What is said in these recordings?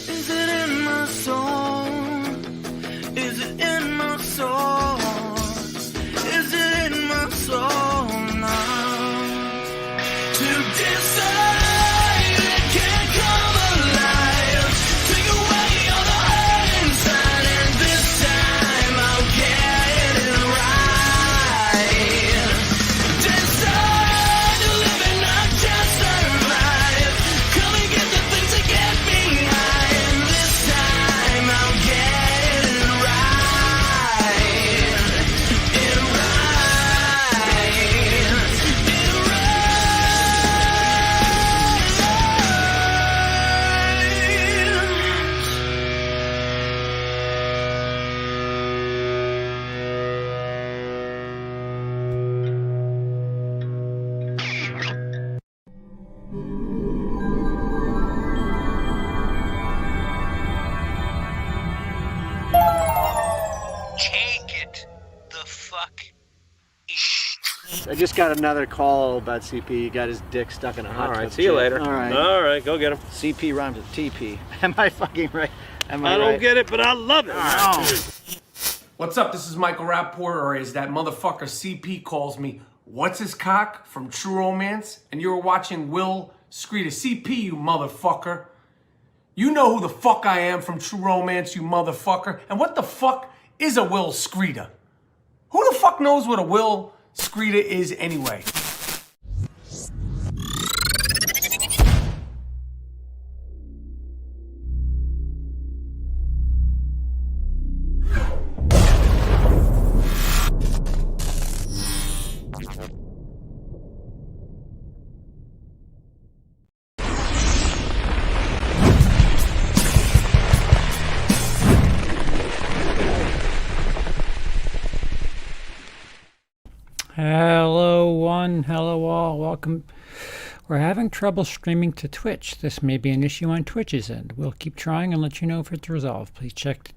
Is it in my soul? Is it in my soul? Is it in my soul now? To decide it can't come alive. Take away all the hurt inside, and this time I'll get it right. Decide to live and not just survive. Come and get the things that get me high, and this time I'll get it right. It Take it the fuck easy. I just got another call about CP. He got his dick stuck in a hot All right, tub see you chair. later. All right. All right, go get him. CP rhymes with TP. Am I fucking right? Am I I don't right? get it, but I love it. Oh. What's up? This is Michael Rapport, or as that motherfucker CP calls me, What's His Cock from True Romance, and you're watching WILIscredia. CP, you motherfucker. You know who the fuck I am from True Romance, you motherfucker. And what the fuck is a WILIscredia? Who the fuck knows what a WILIscredia is anyway? Hello one, hello all, welcome. We're having trouble streaming to Twitch. This may be an issue on Twitch's end. We'll keep trying and let you know if it's resolved. Please check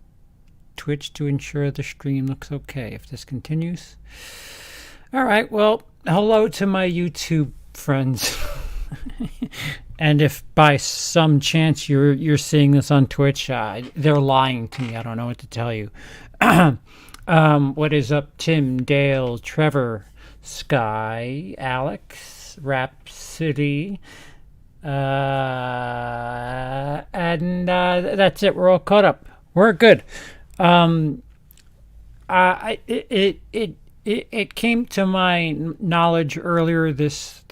Twitch to ensure the stream looks okay. If this continues. Alright, well, hello to my YouTube friends. And if by some chance you're seeing this on Twitch, they're lying to me. I don't know what to tell you. What is up, Tim, Dale, Trevor, Sky, Alex, Rhapsody, and that's it. We're all caught up. We're good. It came to my knowledge earlier this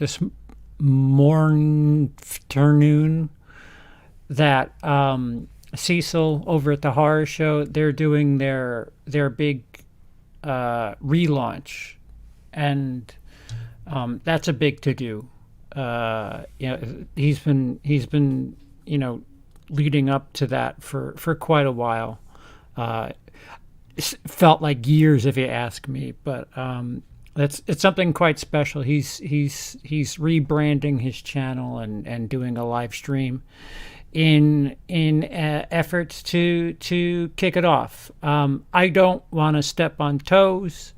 afternoon that Cecil over at the horror show, they're doing their big relaunch, and that's a big to do. He's been leading up to that for quite a while. It felt like years if you ask me, but it's something quite special. He's rebranding his channel and doing a live stream in efforts to kick it off. I don't want to step on toes.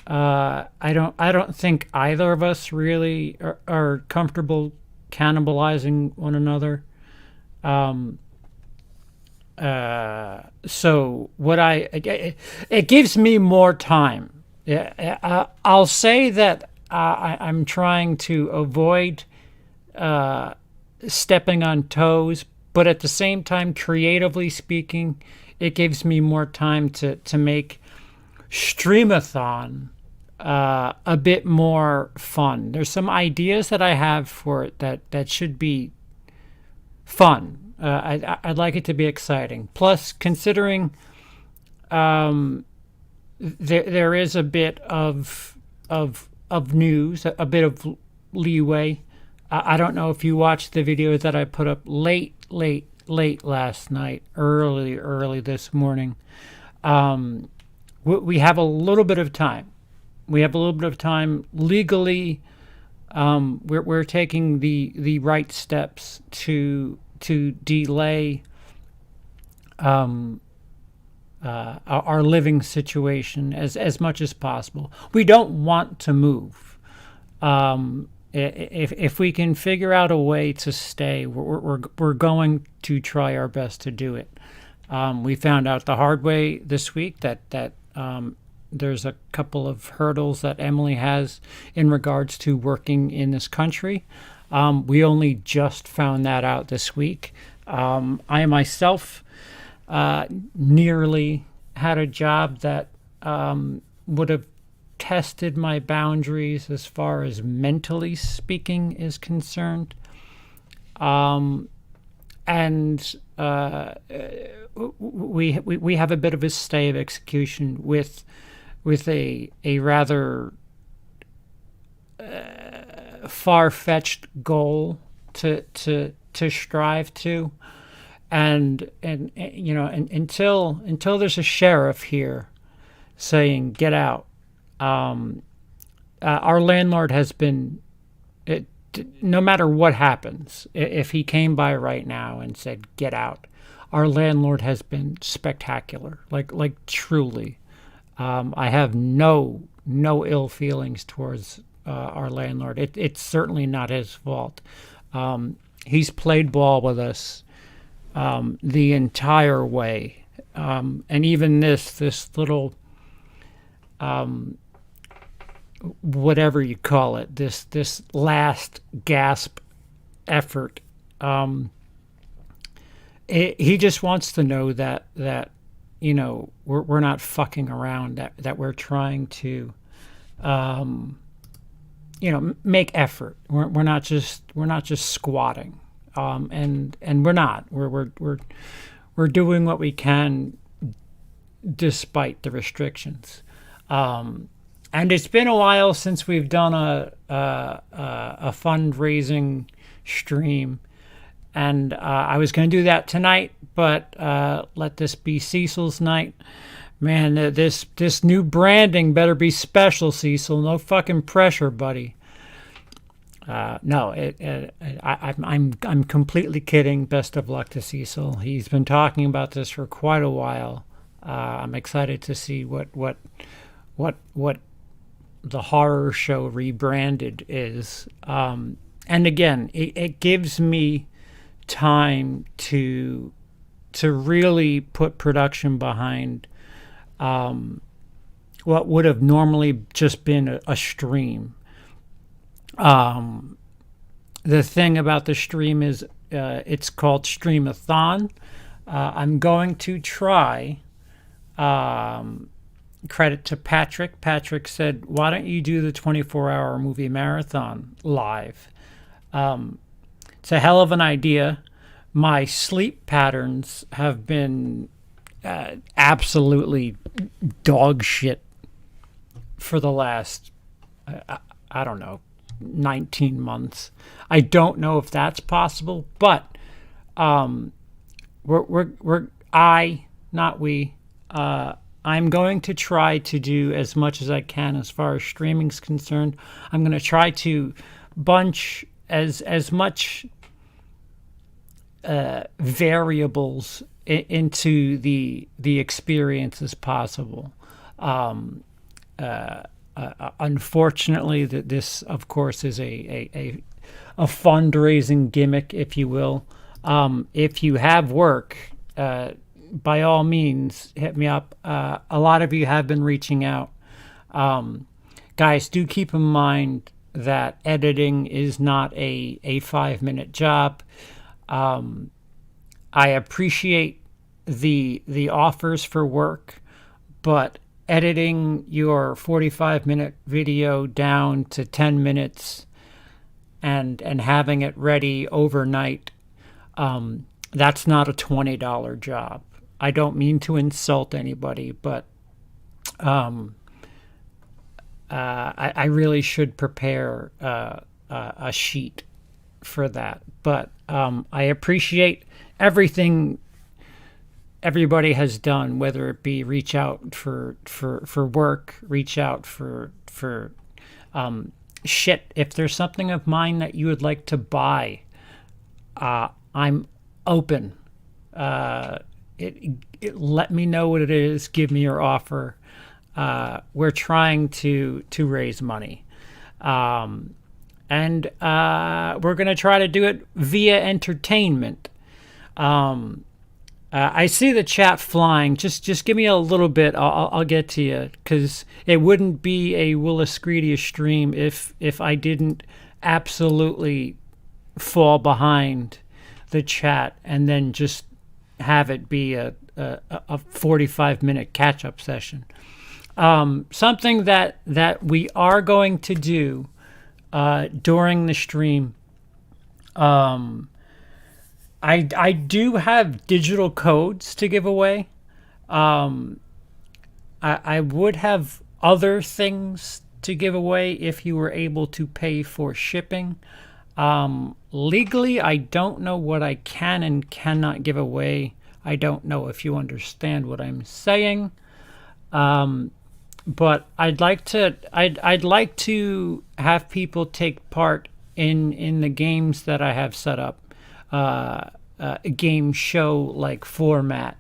I don't think either of us really are comfortable cannibalizing one another. So what it gives me more time. I'll say that I'm trying to avoid stepping on toes, but at the same time, creatively speaking, it gives me more time to make Streamathon a bit more fun. There's some ideas that I have for it that should be fun. I'd like it to be exciting. Plus, considering there is a bit of news, a bit of leeway. I don't know if you watched the video that I put up late last night, early this morning. We have a little bit of time. We have a little bit of time legally. We're taking the right steps to delay our living situation as much as possible. We don't want to move. if we can figure out a way to stay, we're going to try our best to do it. We found out the hard way this week that there's a couple of hurdles that Emily has in regards to working in this country. We only just found that out this week. I myself nearly had a job that would have tested my boundaries as far as mentally speaking is concerned. And we have a bit of a stay of execution with a rather far-fetched goal to strive to, and you know, until there's a sheriff here saying get out, our landlord has been, no matter what happens, if he came by right now and said get out, our landlord has been spectacular, like truly. I have no ill feelings towards our landlord. It's certainly not his fault. He's played ball with us the entire way, and even this little whatever you call it, this last gasp effort. He just wants to know that you know we're not fucking around, that we're trying to you know, make effort. We're not just squatting, and we're not. We're doing what we can despite the restrictions. And it's been a while since we've done a fundraising stream, and I was going to do that tonight, but let this be Cecil's night. Man, this new branding better be special, Cecil. No fucking pressure, buddy. No, I'm completely kidding. Best of luck to Cecil. He's been talking about this for quite a while. I'm excited to see what the horror show rebranded is. And again, it gives me time to really put production behind what would have normally just been a stream. The thing about the stream is it's called Stream-athon. I'm going to try, credit to Patrick. Patrick said, why don't you do the 24-hour movie marathon live? It's a hell of an idea. My sleep patterns have been absolutely dog shit for the last, I don't know, 19 months. I don't know if that's possible, but I'm going to try to do as much as I can as far as streaming's concerned. I'm going to try to bunch as much variables into the experience as possible. Unfortunately, this, of course, is a fundraising gimmick, if you will. If you have work, by all means, hit me up. A lot of you have been reaching out. Guys, do keep in mind that editing is not a 5-minute job. I appreciate the offers for work, but editing your 45-minute video down to 10 minutes and having it ready overnight, that's not a $20 job. I don't mean to insult anybody, but I really should prepare a sheet for that. But I appreciate everything everybody has done, whether it be reach out for work, reach out for shit. If there's something of mine that you would like to buy, I'm open. Let me know what it is. Give me your offer. We're trying to raise money. And and we're going to try to do it via entertainment. I see the chat flying. Just give me a little bit. I'll get to you, because it wouldn't be a WILIscredia stream if I didn't absolutely fall behind the chat and then just have it be a 45-minute catch-up session. Something that we are going to do during the stream. I do have digital codes to give away. I would have other things to give away if you were able to pay for shipping. Legally, I don't know what I can and cannot give away. I don't know if you understand what I'm saying. But I'd like to have people take part in the games that I have set up. A game show like format,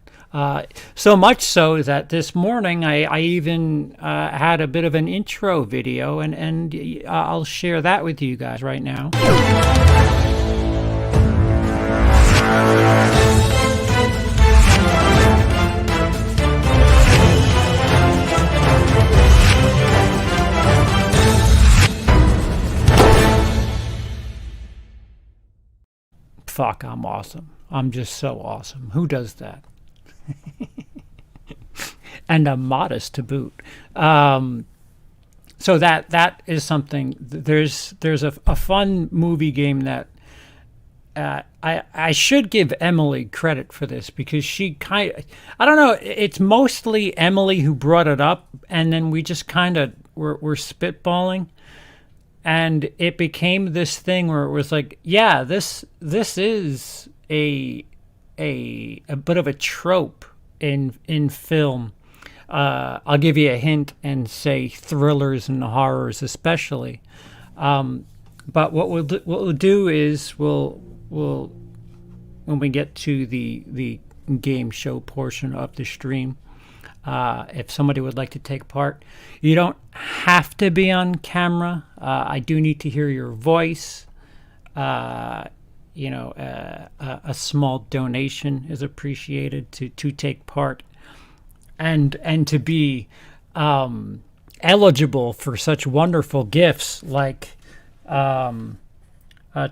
so much so that this morning I even had a bit of an intro video, and I'll share that with you guys right now. Fuck, I'm awesome. I'm just so awesome. Who does that? And I'm modest to boot. So that is something. There's a fun movie game that I should give Emily credit for this, because she I don't know, it's mostly Emily who brought it up, and then we just kind of were spitballing. And it became this thing where it was like, yeah, this is a bit of a trope in film. I'll give you a hint and say thrillers and horrors especially. But what we'll do is we'll when we get to the game show portion of the stream, if somebody would like to take part, you don't have to be on camera. I do need to hear your voice. A small donation is appreciated to take part, and to be eligible for such wonderful gifts like a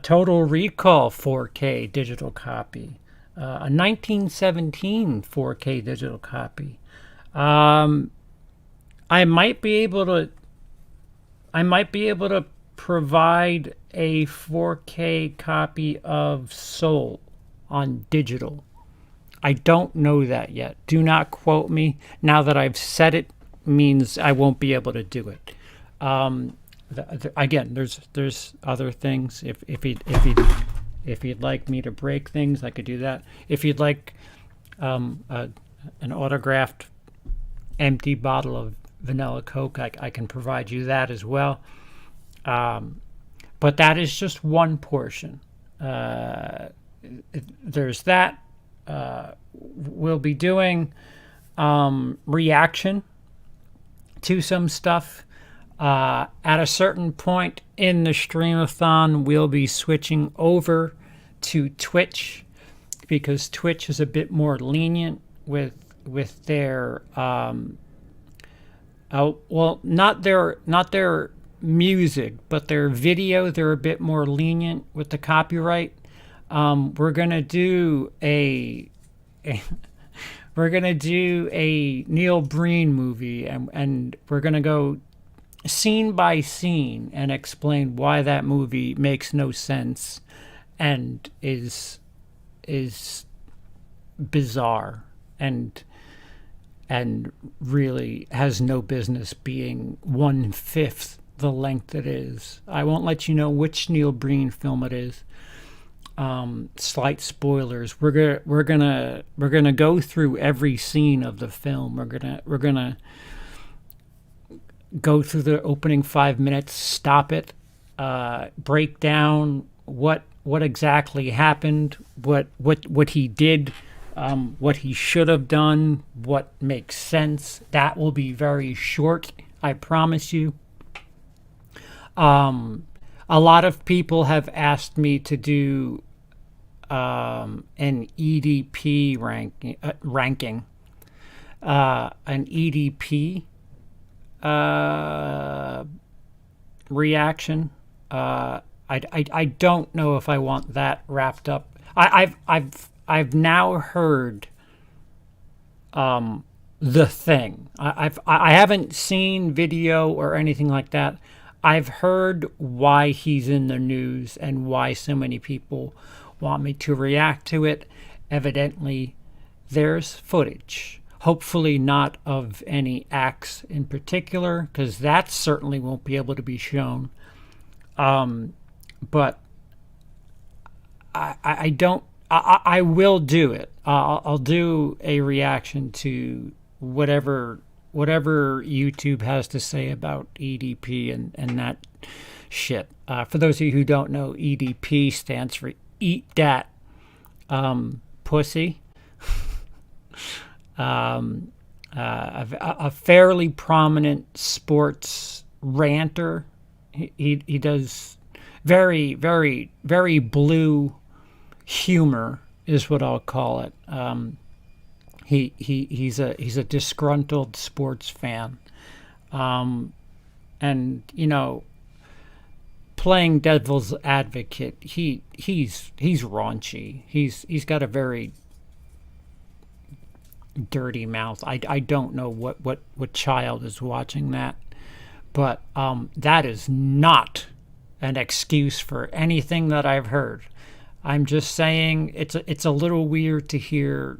Total Recall 4K digital copy, a 1917 4K digital copy. I might be able to provide a 4K copy of Soul on digital. I don't know that yet. Do not quote me. Now that I've said it means I won't be able to do it. Again, there's other things. If you'd like me to break things, I could do that. If you'd like an autographed empty bottle of vanilla Coke, I can provide you that as well. But that is just one portion. There's that. We'll be doing reaction to some stuff. At a certain point in the Streamathon, we'll be switching over to Twitch, because Twitch is a bit more lenient with their not their music, but their video. They're a bit more lenient with the copyright. We're gonna do a Neil Breen movie, and we're gonna go scene by scene and explain why that movie makes no sense and is bizarre and really has no business being 1/5 the length it is. I won't let you know which Neil Breen film it is. Slight spoilers. We're gonna go through every scene of the film. We're gonna go through the opening 5 minutes, stop it, break down what exactly happened, what he did, what he should have done, what makes sense. That will be very short, I promise you. a lot of people have asked me to do an EDP ranking, an EDP reaction. I don't know if I want that wrapped up. I've now heard The Thing. I haven't seen video or anything like that. I've heard why he's in the news and why so many people want me to react to it. Evidently, there's footage. Hopefully not of any acts in particular, because that certainly won't be able to be shown. But I don't. I will do it. I'll do a reaction to whatever YouTube has to say about EDP and that shit. For those of you who don't know, EDP stands for Eat Dat Pussy. A fairly prominent sports ranter. He does very, very, very blue humor is what I'll call it. He's a disgruntled sports fan, and you know, playing devil's advocate, he's raunchy. He's got a very dirty mouth. I don't know what child is watching that, but that is not an excuse for anything that I've heard. I'm just saying it's a little weird to hear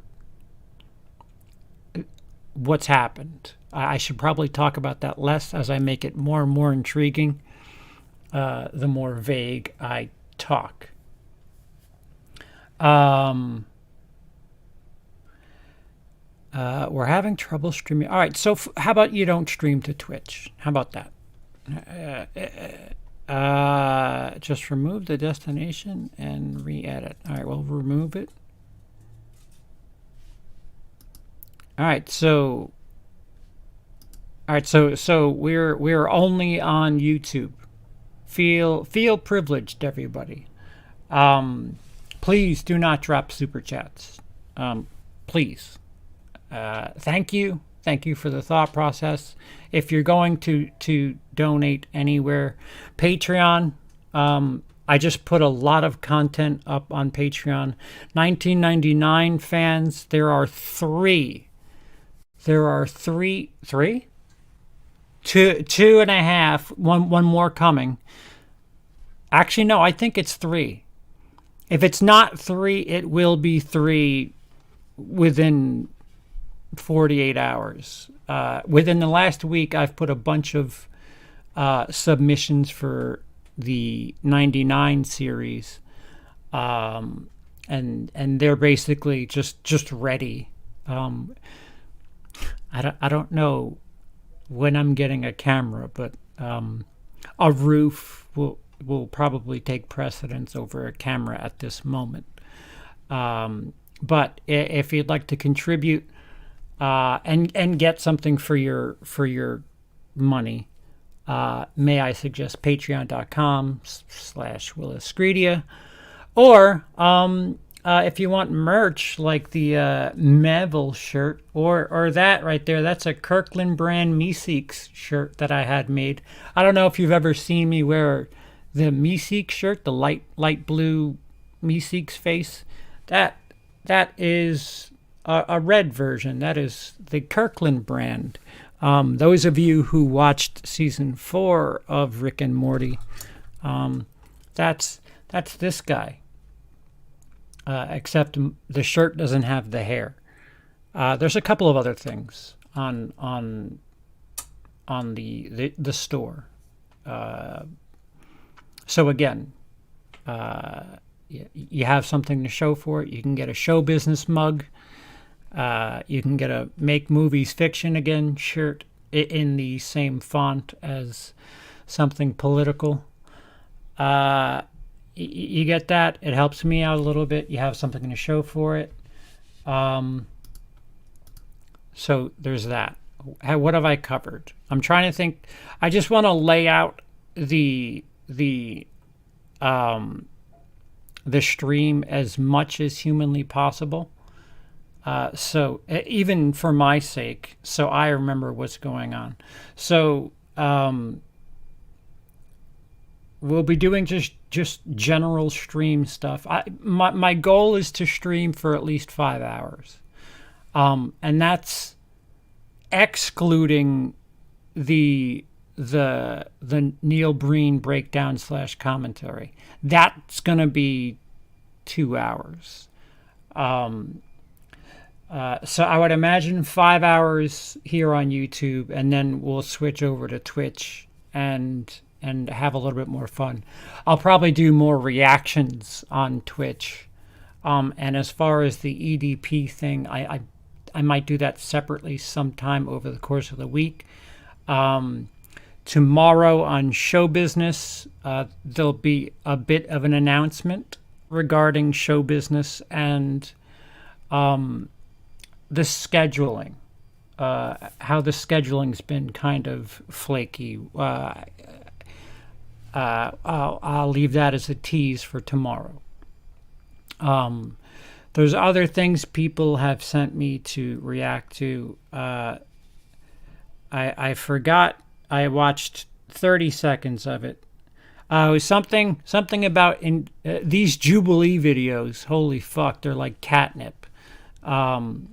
what's happened. I should probably talk about that less as I make it more and more intriguing, the more vague I talk. We're having trouble streaming. All right, so how about you don't stream to Twitch? How about that? Just remove the destination and re-edit. All right, we'll remove it. All right, so we're only on YouTube. Feel privileged, everybody. Please do not drop super chats. Please. Thank you for the thought process. If you're going to donate anywhere, Patreon, I just put a lot of content up on Patreon. 1999 fans, there are three, two and a half, one more coming. Actually, no, I think it's 3. If it's not 3, it will be 3 within 48 hours. Within the last week, I've put a bunch of submissions for the 99 series, and they're basically just ready. I don't know when I'm getting a camera, but a roof will probably take precedence over a camera at this moment. But if you'd like to contribute and get something for your money, may I suggest patreon.com/WILIscredia, or if you want merch like the Melville shirt or that right there, that's a Kirkland brand Meeseeks shirt that I had made. I don't know if you've ever seen me wear the Meeseeks shirt, the light blue Meeseeks face. That is a red version. That is the Kirkland brand. Those of you who watched season 4 of Rick and Morty, that's this guy. Except the shirt doesn't have the hair. There's a couple of other things on the store. So again, you have something to show for it. You can get a show business mug. You can get a Make Movies Fiction Again shirt in the same font as something political. You get that. It helps me out a little bit. You have something to show for it. So there's that. What have I covered? I'm trying to think. I just want to lay out the the stream as much as humanly possible. So even for my sake, so I remember what's going on. So we'll be doing just general stream stuff. My goal is to stream for at least 5 hours, and that's excluding the Neil Breen breakdown / commentary. That's gonna be 2 hours. So I would imagine 5 hours here on YouTube, and then we'll switch over to Twitch and have a little bit more fun. I'll probably do more reactions on Twitch. And as far as the EDP thing, I might do that separately sometime over the course of the week. Tomorrow on Show Business, there'll be a bit of an announcement regarding show business and the scheduling, how the scheduling's been kind of flaky. I'll leave that as a tease for tomorrow. There's other things people have sent me to react to. I forgot. I watched 30 seconds of it. It was something about these Jubilee videos. Holy fuck, they're like catnip. 5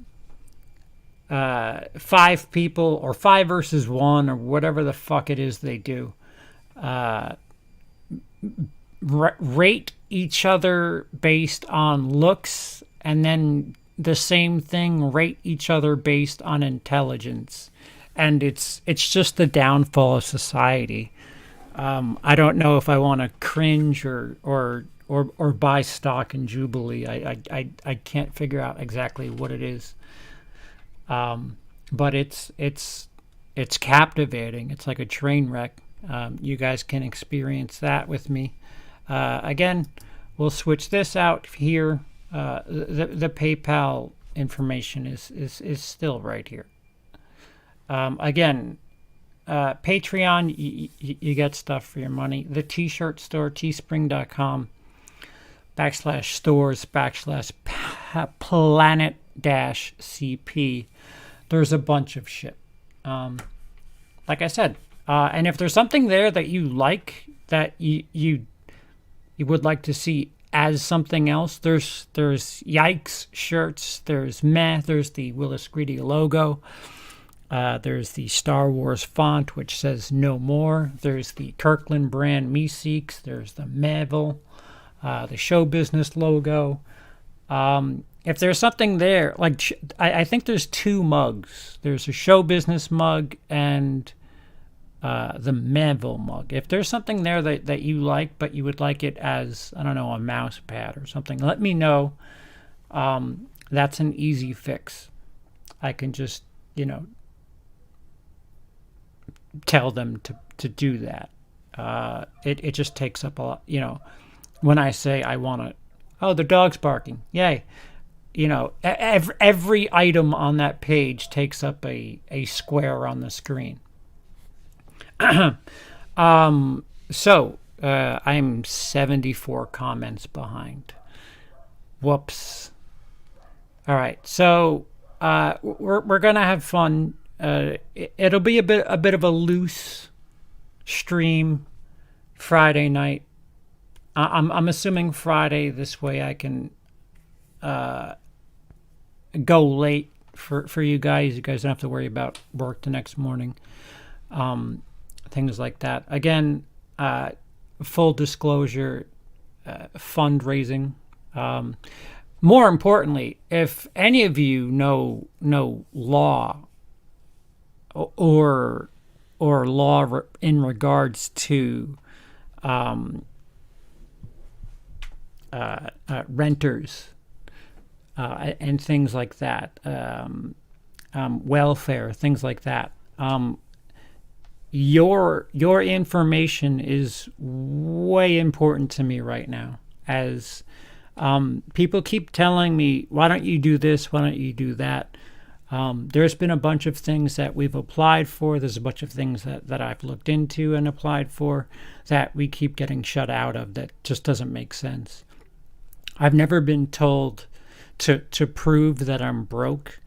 people, or 5 versus 1, or whatever the fuck it is they do. Rate each other based on looks, and then the same thing, rate each other based on intelligence. And it's just the downfall of society. I don't know if I want to cringe or buy stock in Jubilee. I can't figure out exactly what it is. But it's captivating. It's like a train wreck. You guys can experience that with me. Again, we'll switch this out here. The PayPal information is still right here. Again, Patreon, you get stuff for your money. The t-shirt store, teespring.com/stores/planet-cp. There's a bunch of shit. Like I said, and if there's something there that you like, that you would like to see as something else, there's Yikes shirts, there's the WILIscredia logo. There's the Star Wars font, which says no more. There's the Kirkland brand Meeseeks. There's the Meville, the show business logo. If there's something there, like I think there's 2 mugs. There's a show business mug and the Meville mug. If there's something there that you like, but you would like it as, I don't know, a mouse pad or something, let me know. That's an easy fix. I can just, tell them to do that. It just takes up a lot, when I say I want to, oh, the dog's barking, yay. Every item on that page takes up a square on the screen. So I'm 74 comments behind. Whoops. All right, so we're gonna have fun. It'll be a bit of a loose stream Friday night. I'm assuming Friday, this way I can go late for you guys. You guys don't have to worry about work the next morning. Things like that. Again, full disclosure, fundraising. More importantly, if any of you know law or law in regards to renters and things like that, welfare, things like that, your information is way important to me right now, as people keep telling me, why don't you do this, why don't you do that? There's been a bunch of things that we've applied for. There's a bunch of things that I've looked into and applied for that we keep getting shut out of that just doesn't make sense. I've never been told to prove that I'm broke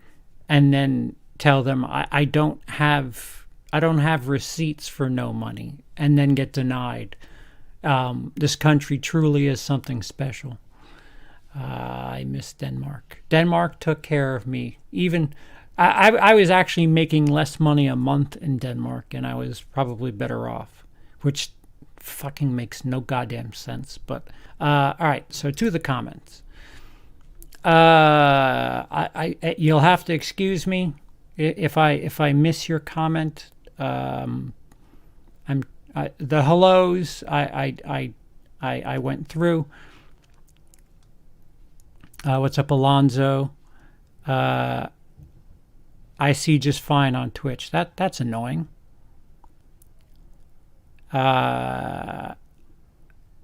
and then tell them I don't have receipts for no money and then get denied. This country truly is something special. I miss Denmark. Denmark took care of me. Even I was actually making less money a month in Denmark, and I was probably better off, which fucking makes no goddamn sense. But all right, so to the comments. You'll have to excuse me if I miss your comment. The hellos I went through. What's up, Alonzo? I see just fine on Twitch. That's annoying.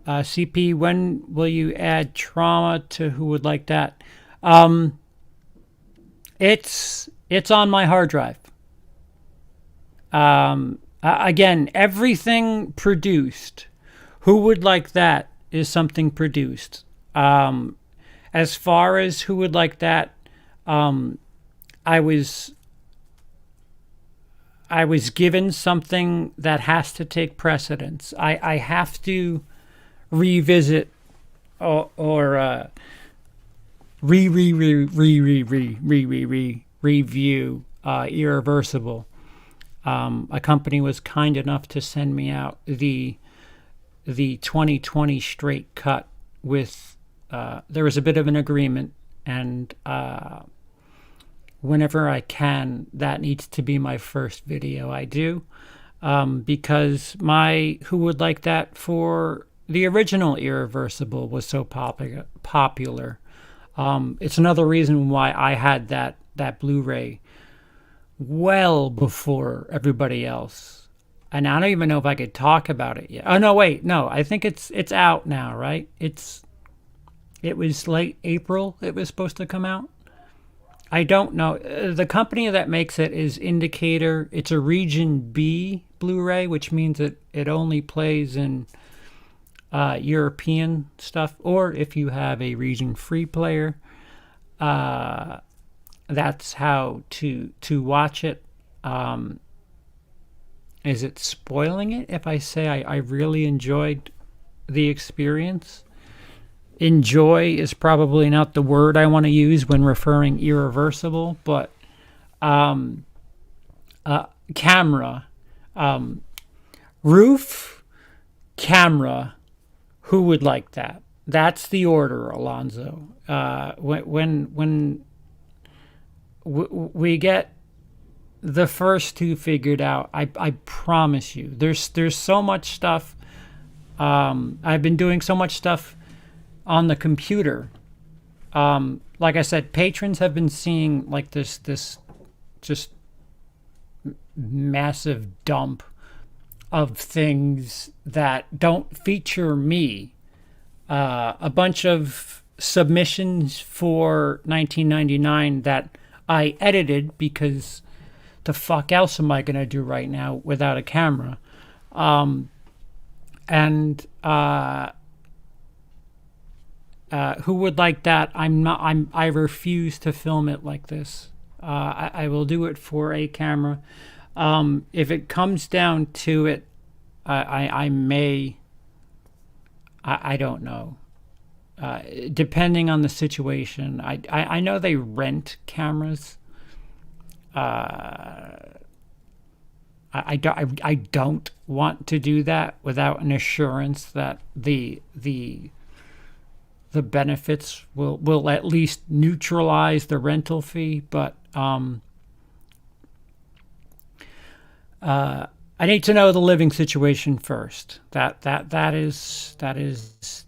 CP, when will you add trauma to Who Would Like That? It's on my hard drive. Again, everything produced. Who Would Like That is something produced. As far as Who Would Like That, I was given something that has to take precedence. I have to revisit or review Irreversible. A company was kind enough to send me out the 2020 straight cut with there was a bit of an agreement, and whenever I can, that needs to be my first video I do, because my Who Would Like That for the original Irreversible was so popular. It's another reason why I had that Blu-ray well before everybody else. And I don't even know if I could talk about it yet. Oh, no, wait. No, I think it's out now, right? It was late April it was supposed to come out. I don't know. The company that makes it is Indicator. It's a Region B Blu-ray, which means it only plays in European stuff. Or if you have a Region Free player, that's how to watch it. Is it spoiling it if I say I really enjoyed the experience? Enjoy is probably not the word I want to use when referring Irreversible, but camera, roof, camera, Who Would Like That? That's the order, Alonzo. When we get the first two figured out, I promise you, there's so much stuff. I've been doing so much stuff on the computer. Like I said, patrons have been seeing like this just massive dump of things that don't feature me. A bunch of submissions for 1999 that I edited because the fuck else am I gonna do right now without a camera? Who Would Like That? I refuse to film it like this. I will do it for a camera. If it comes down to it, I may. I don't know. Depending on the situation, I know they rent cameras. I don't want to do that without an assurance that the benefits will at least neutralize the rental fee. But I need to know the living situation first. That is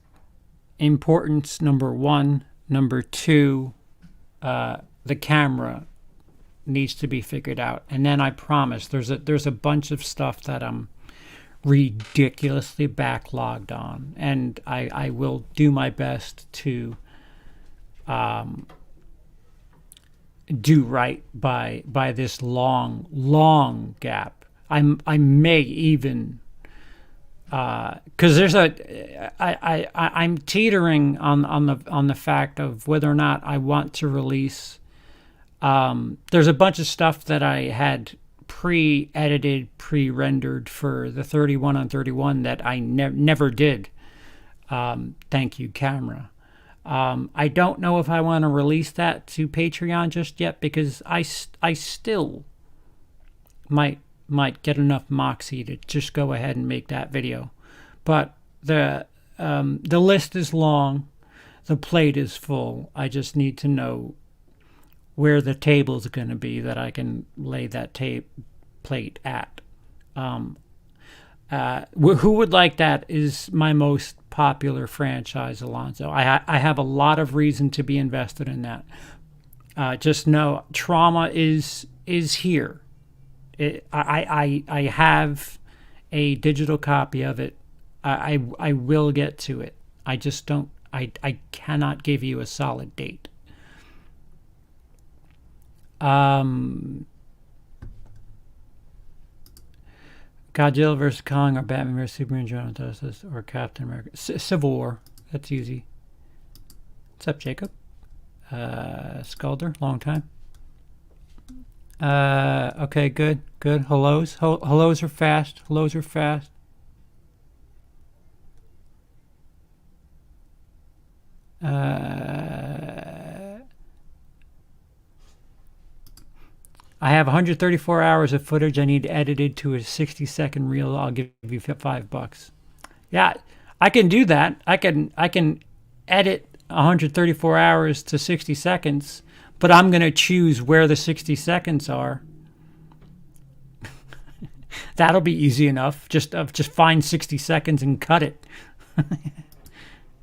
importance number one. Number two, the camera needs to be figured out, and then I promise there's a bunch of stuff that I'm ridiculously backlogged on, and I will do my best to do right by this long gap. I may even because I'm teetering on the fact of whether or not I want to release. There's a bunch of stuff that I had pre-edited, pre-rendered for the 31 on 31 that I never did. Thank you, camera. I don't know if I want to release that to Patreon just yet because I still might get enough moxie to just go ahead and make that video. But the list is long, the plate is full. I just need to know where the table's going to be that I can lay that plate at. Who would like that is my most popular franchise, Alonzo. I have a lot of reason to be invested in that. Just know Trauma is here. I have a digital copy of it. I will get to it. I just don't. I cannot give you a solid date. Godzilla vs. Kong or Batman vs. Superman, John Justice, or Captain America. Civil War. That's easy. What's up, Jacob? Sculder, long time. Okay, good. Hellos. Hellos are fast. Hellos are fast. I have 134 hours of footage I need edited to a 60-second reel. I'll give you $5. Yeah, I can do that. I can edit 134 hours to 60 seconds, but I'm going to choose where the 60 seconds are. That'll be easy enough. Just find 60 seconds and cut it.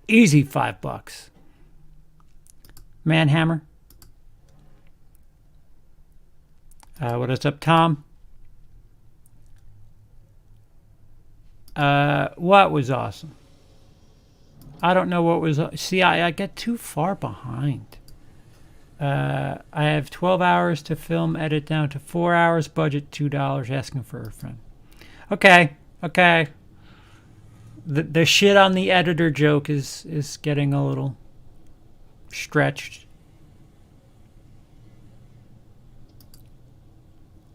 Easy $5. Manhammer. What is up, Tom? What was awesome? I don't know what was... See, I get too far behind. I have 12 hours to film, edit down to 4 hours, budget $2, asking for a friend. Okay. The shit on the editor joke is getting a little stretched.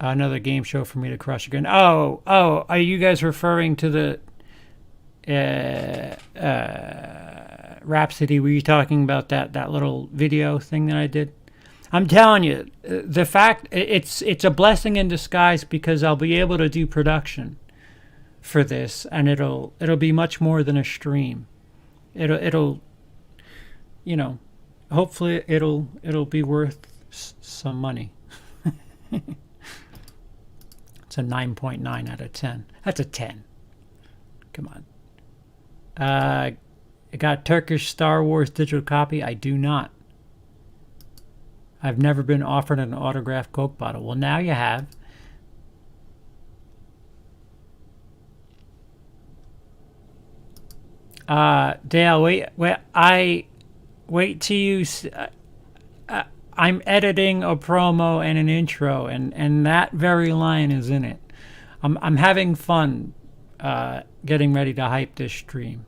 Another game show for me to crush again. Oh, are you guys referring to the Rhapsody? Were you talking about that little video thing that I did? I'm telling you, the fact it's a blessing in disguise because I'll be able to do production for this, and it'll be much more than a stream. It'll hopefully it'll be worth some money. It's a 9.9 out of 10. That's a 10. Come on. I got Turkish Star Wars digital copy. I do not. I've never been offered an autographed Coke bottle. Well, now you have. Dale, wait till you... I'm editing a promo and an intro, and that very line is in it. I'm having fun getting ready to hype this stream.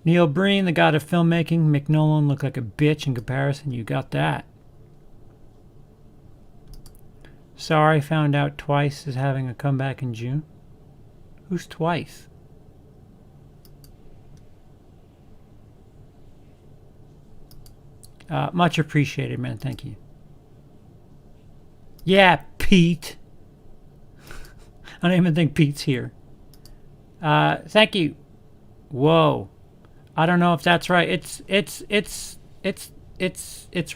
Neil Breen, the god of filmmaking. Mick Nolan looked like a bitch in comparison. You got that. Sorry, found out Twice is having a comeback in June. Who's Twice? Much appreciated, man. Thank you. Yeah, Pete. I don't even think Pete's here. Thank you. Whoa. I don't know if that's right. It's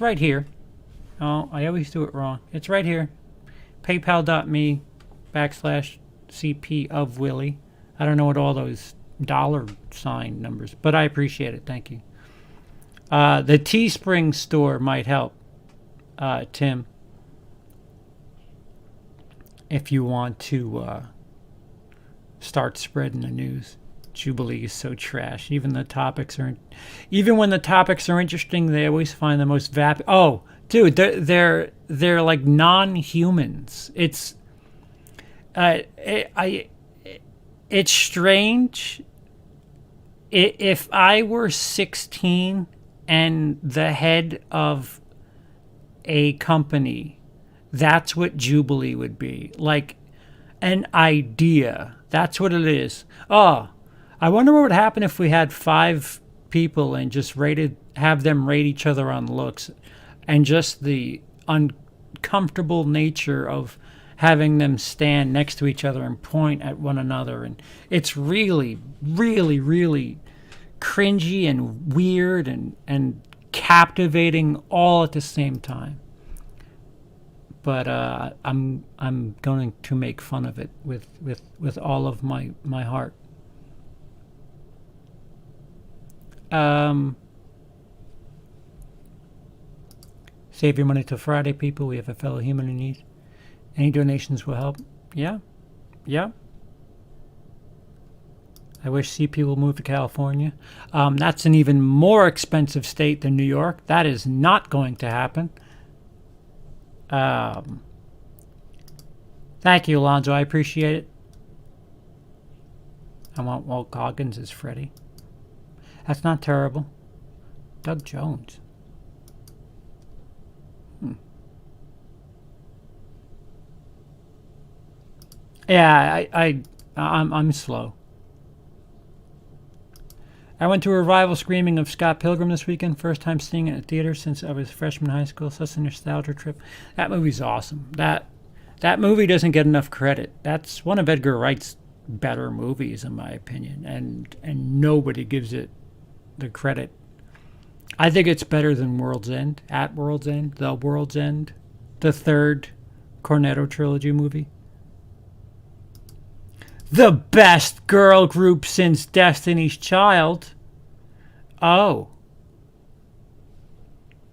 right here. Oh, I always do it wrong. It's right here. PayPal.me/CP of Willie. I don't know what all those $sign numbers, but I appreciate it. Thank you. The Teespring store might help, Tim, if you want to start spreading the news. Jubilee is so trash. Even when the topics are interesting, they always find the most vapid. Oh, dude, they're like non-humans. It's it's strange. If I were 16 and the head of a company, that's what Jubilee would be. Like an idea. That's what it is. Oh, I wonder what would happen if we had 5 people and just have them rate each other on looks, and just the uncomfortable nature of having them stand next to each other and point at one another. And it's really, really, really cringy and weird and captivating all at the same time. But I'm going to make fun of it with all of my heart. Save your money till Friday, people. We have a fellow human in need. Any donations will help. Yeah. I wish CP will move to California. That's an even more expensive state than New York. That is not going to happen. Thank you, Alonzo. I appreciate it. I want Walt Goggins as Freddy. That's not terrible. Doug Jones. Yeah, I'm slow. I went to a revival screening of Scott Pilgrim this weekend. First time seeing it in a theater since I was a freshman in high school. Such a nostalgia trip. That movie's awesome. That movie doesn't get enough credit. That's one of Edgar Wright's better movies, in my opinion, and nobody gives it the credit. I think it's better than World's End, At World's End, The World's End, the third Cornetto trilogy movie. The best girl group since Destiny's Child. Oh.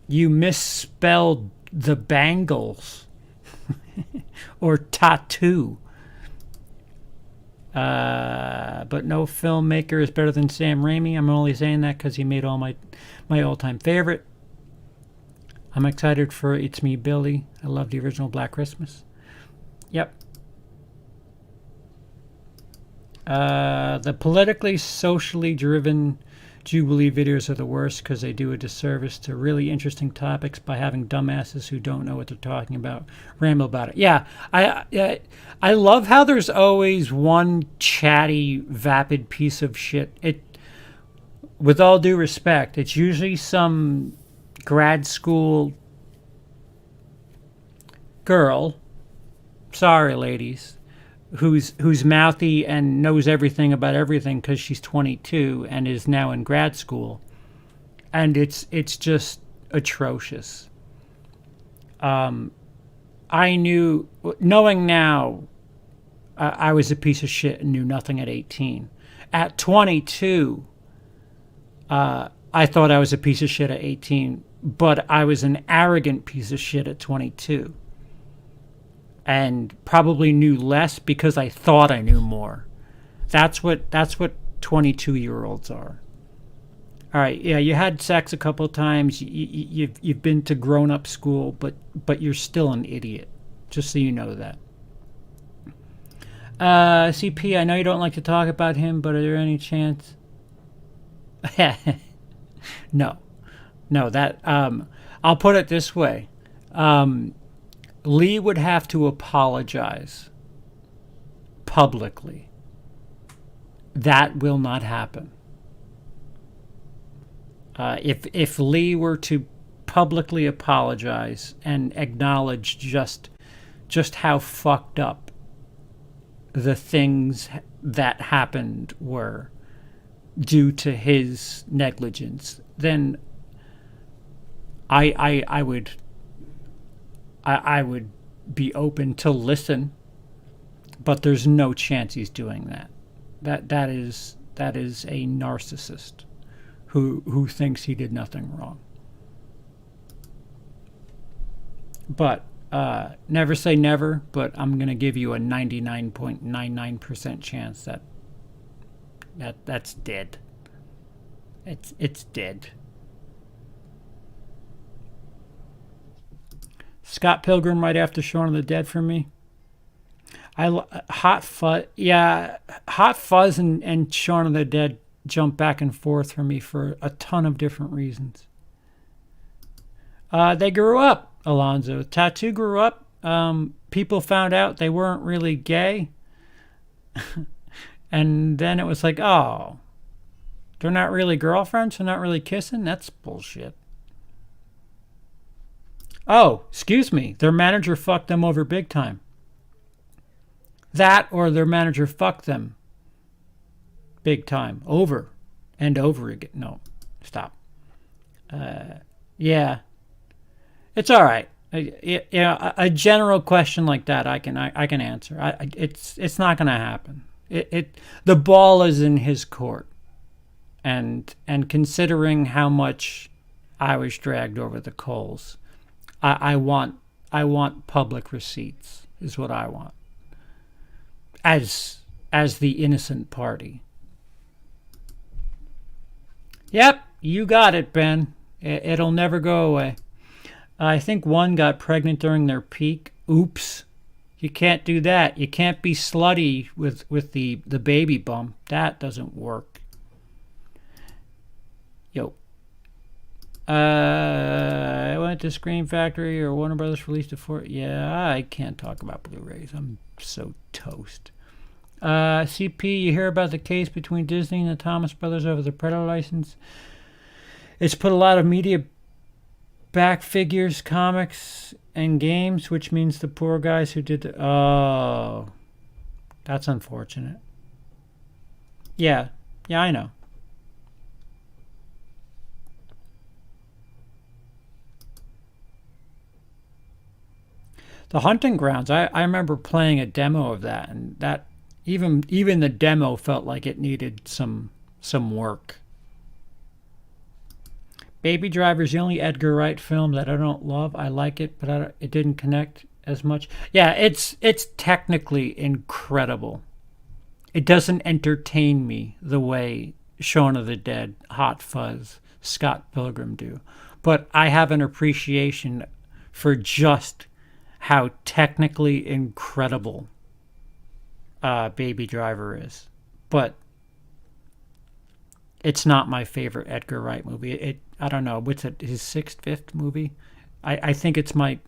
You misspelled the Bangles. Or tattoo. But no filmmaker is better than Sam Raimi. I'm only saying that because he made all my all-time favorite. I'm excited for It's Me, Billy. I love the original Black Christmas. Yep. The politically, socially driven Jubilee videos are the worst because they do a disservice to really interesting topics by having dumbasses who don't know what they're talking about ramble about it. Yeah, I love how there's always one chatty, vapid piece of shit. With all due respect, it's usually some grad school girl. Sorry, ladies. Who's mouthy and knows everything about everything because she's 22 and is now in grad school, and it's just atrocious. I knew, knowing now, I was a piece of shit and knew nothing at 18. At 22, I thought I was a piece of shit at 18, but I was an arrogant piece of shit at 22. And probably knew less because I thought I knew more. That's what 22-year-olds are. All right, yeah, you had sex a couple of times. You've been to grown-up school, but you're still an idiot. Just so you know that. CP, I know you don't like to talk about him, but are there any chance? No. That I'll put it this way. Lee would have to apologize publicly. That will not happen. If Lee were to publicly apologize and acknowledge just how fucked up the things that happened were due to his negligence, then I would be open to listen, but there's no chance he's doing that. That is a narcissist who thinks he did nothing wrong. But never say never, but I'm going to give you a 99.99% chance that's dead. It's dead. Scott Pilgrim right after Shaun of the Dead for me. Hot Fuzz, yeah, Hot Fuzz and Shaun of the Dead jump back and forth for me for a ton of different reasons. They grew up, Alonzo. Tattoo grew up. People found out they weren't really gay. And then it was like, oh, they're not really girlfriends? They're not really kissing? That's bullshit. Oh, excuse me. Their manager fucked them over big time. That or their manager fucked them big time. Over and over again. No, stop. Yeah. It's all right. A general question like that I can answer. It's not going to happen. The ball is in his court. And considering how much I was dragged over the coals, I want public receipts is what I want. As the innocent party. Yep, you got it, Ben. It'll never go away. I think one got pregnant during their peak. Oops. You can't do that. You can't be slutty with the baby bump. That doesn't work. Yo. I went to Scream Factory or Warner Brothers released it for... Yeah, I can't talk about Blu-rays. I'm so toast. CP, you hear about the case between Disney and the Thomas Brothers over the Predator license? It's put a lot of media back figures, comics, and games, which means the poor guys who did the... Oh, that's unfortunate. Yeah, I know. The Hunting Grounds, I remember playing a demo of that, and that even the demo felt like it needed some work. Baby Driver's the only Edgar Wright film that I don't love. I like it, but it didn't connect as much. Yeah, it's technically incredible. It doesn't entertain me the way Shaun of the Dead, Hot Fuzz, Scott Pilgrim do. But I have an appreciation for just how technically incredible Baby Driver is. But it's not my favorite Edgar Wright movie. I don't know, what's it, his fifth movie? I think it's my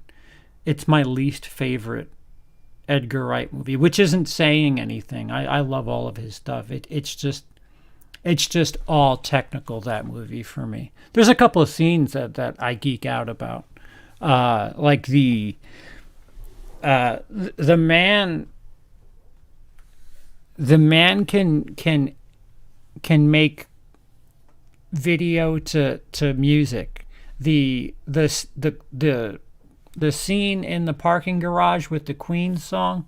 least favorite Edgar Wright movie, which isn't saying anything. I love all of his stuff. It's just all technical, that movie, for me. There's a couple of scenes that I geek out about. Like the man can make video to music. The scene in the parking garage with the Queen song,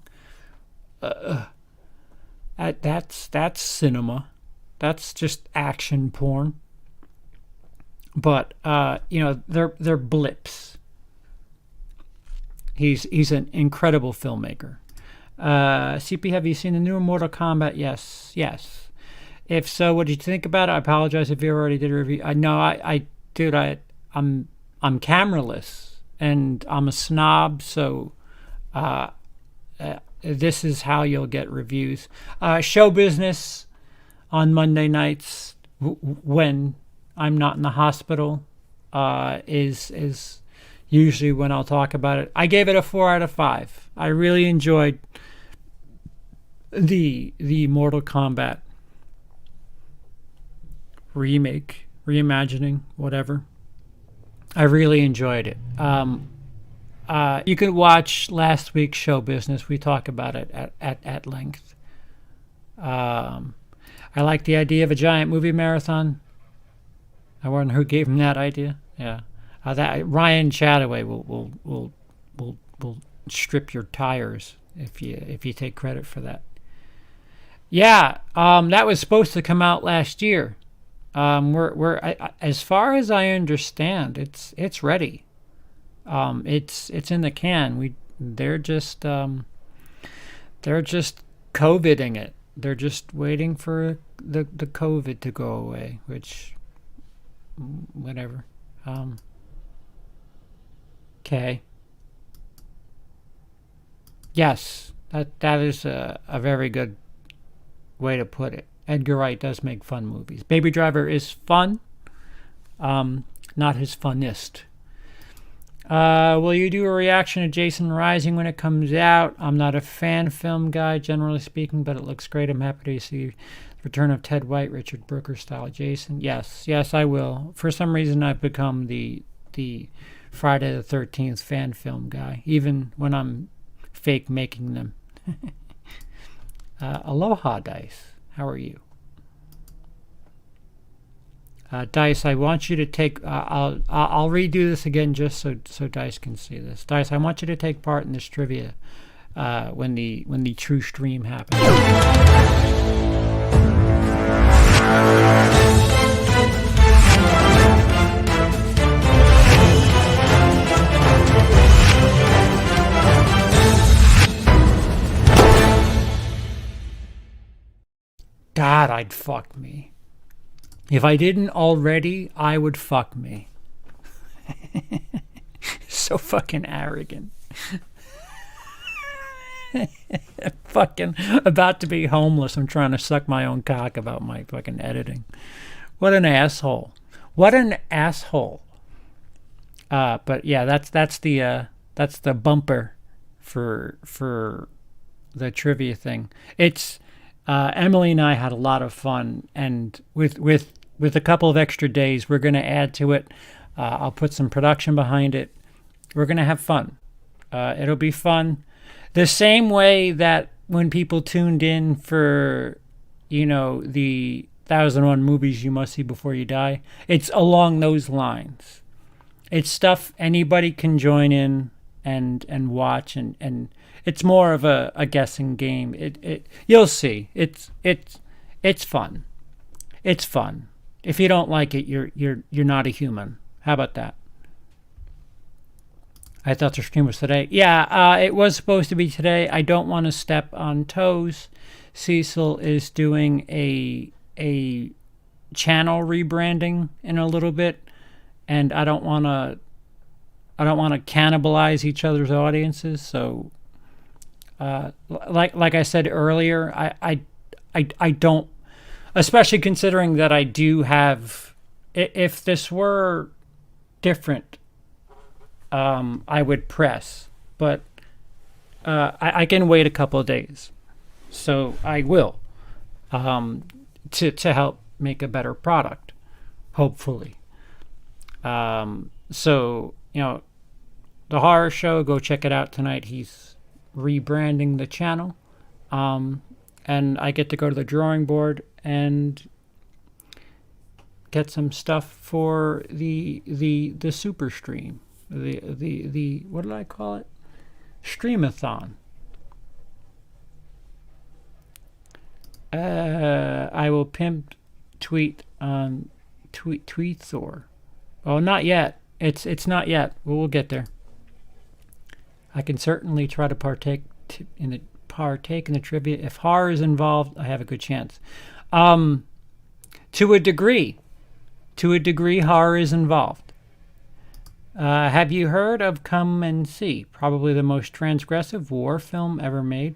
that's cinema. That's just action porn. But they're blips. He's an incredible filmmaker. CP, have you seen the new Mortal Kombat? Yes. If so, what did you think about it? I apologize if you already did a review. Dude, I'm cameraless and I'm a snob, so this is how you'll get reviews. Show business on Monday nights when I'm not in the hospital is usually when I'll talk about it. I gave it a 4 out of 5. I really enjoyed the Mortal Kombat remake, reimagining, whatever. I really enjoyed it. You could watch last week's Show Business. We talk about it at length. I like the idea of a giant movie marathon. I wonder who gave him that idea. Yeah, that Ryan Chataway will strip your tires if you take credit for that. Yeah, that was supposed to come out last year. As far as I understand, it's ready. It's in the can. They're just COVIDing it. They're just waiting for the COVID to go away, which whatever. Okay. Yes, that is a very good way to put it. Edgar Wright does make fun movies. Baby Driver is fun, not his funnest. Will you do a reaction to Jason Rising when it comes out? I'm not a fan film guy, generally speaking, but it looks great. I'm happy to see the return of Ted White, Richard Brooker style Jason. Yes, I will. For some reason, I've become the Friday the 13th fan film guy, even when I'm fake making them. Aloha, Dice. How are you? Dice, I want you to take... I'll redo this again just so Dice can see this. Dice, I want you to take part in this trivia when the true stream happens. God, I'd fuck me. If I didn't already, I would fuck me. So fucking arrogant. Fucking about to be homeless. I'm trying to suck my own cock about my fucking editing. What an asshole. What an asshole. But yeah, that's the bumper for the trivia thing. It's Emily and I had a lot of fun, and with a couple of extra days, we're going to add to it. I'll put some production behind it. We're going to have fun. It'll be fun. The same way that when people tuned in for, the 1001 movies you must see before you die, it's along those lines. It's stuff anybody can join in and watch, and it's more of a guessing game. You'll see. It's fun. It's fun. If you don't like it, you're not a human. How about that? I thought the stream was today. Yeah, it was supposed to be today. I don't want to step on toes. Cecil is doing a channel rebranding in a little bit, and I don't want to cannibalize each other's audiences. So, like I said earlier, I don't, especially considering that I do have. If this were different, I would press, but I can wait a couple of days, so I will, to help make a better product, hopefully. So the horror show, go check it out tonight. He's rebranding the channel, and I get to go to the drawing board and get some stuff for the super stream. The what did I call it? Stream-athon. I will pimp tweet on tweet Thor. Oh, not yet. It's not yet. We'll get there. I can certainly try to partake in the trivia. If horror is involved, I have a good chance. To a degree, horror is involved. Have you heard of Come and See? Probably the most transgressive war film ever made.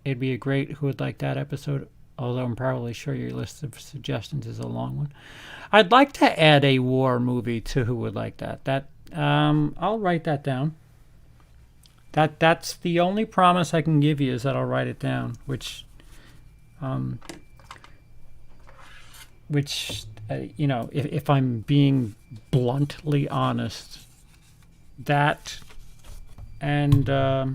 It'd be a great Who Would Like That episode, although I'm probably sure your list of suggestions is a long one. I'd like to add a war movie to Who Would Like That. I'll write that down. That's the only promise I can give you, is that I'll write it down, which if I'm being bluntly honest, that and I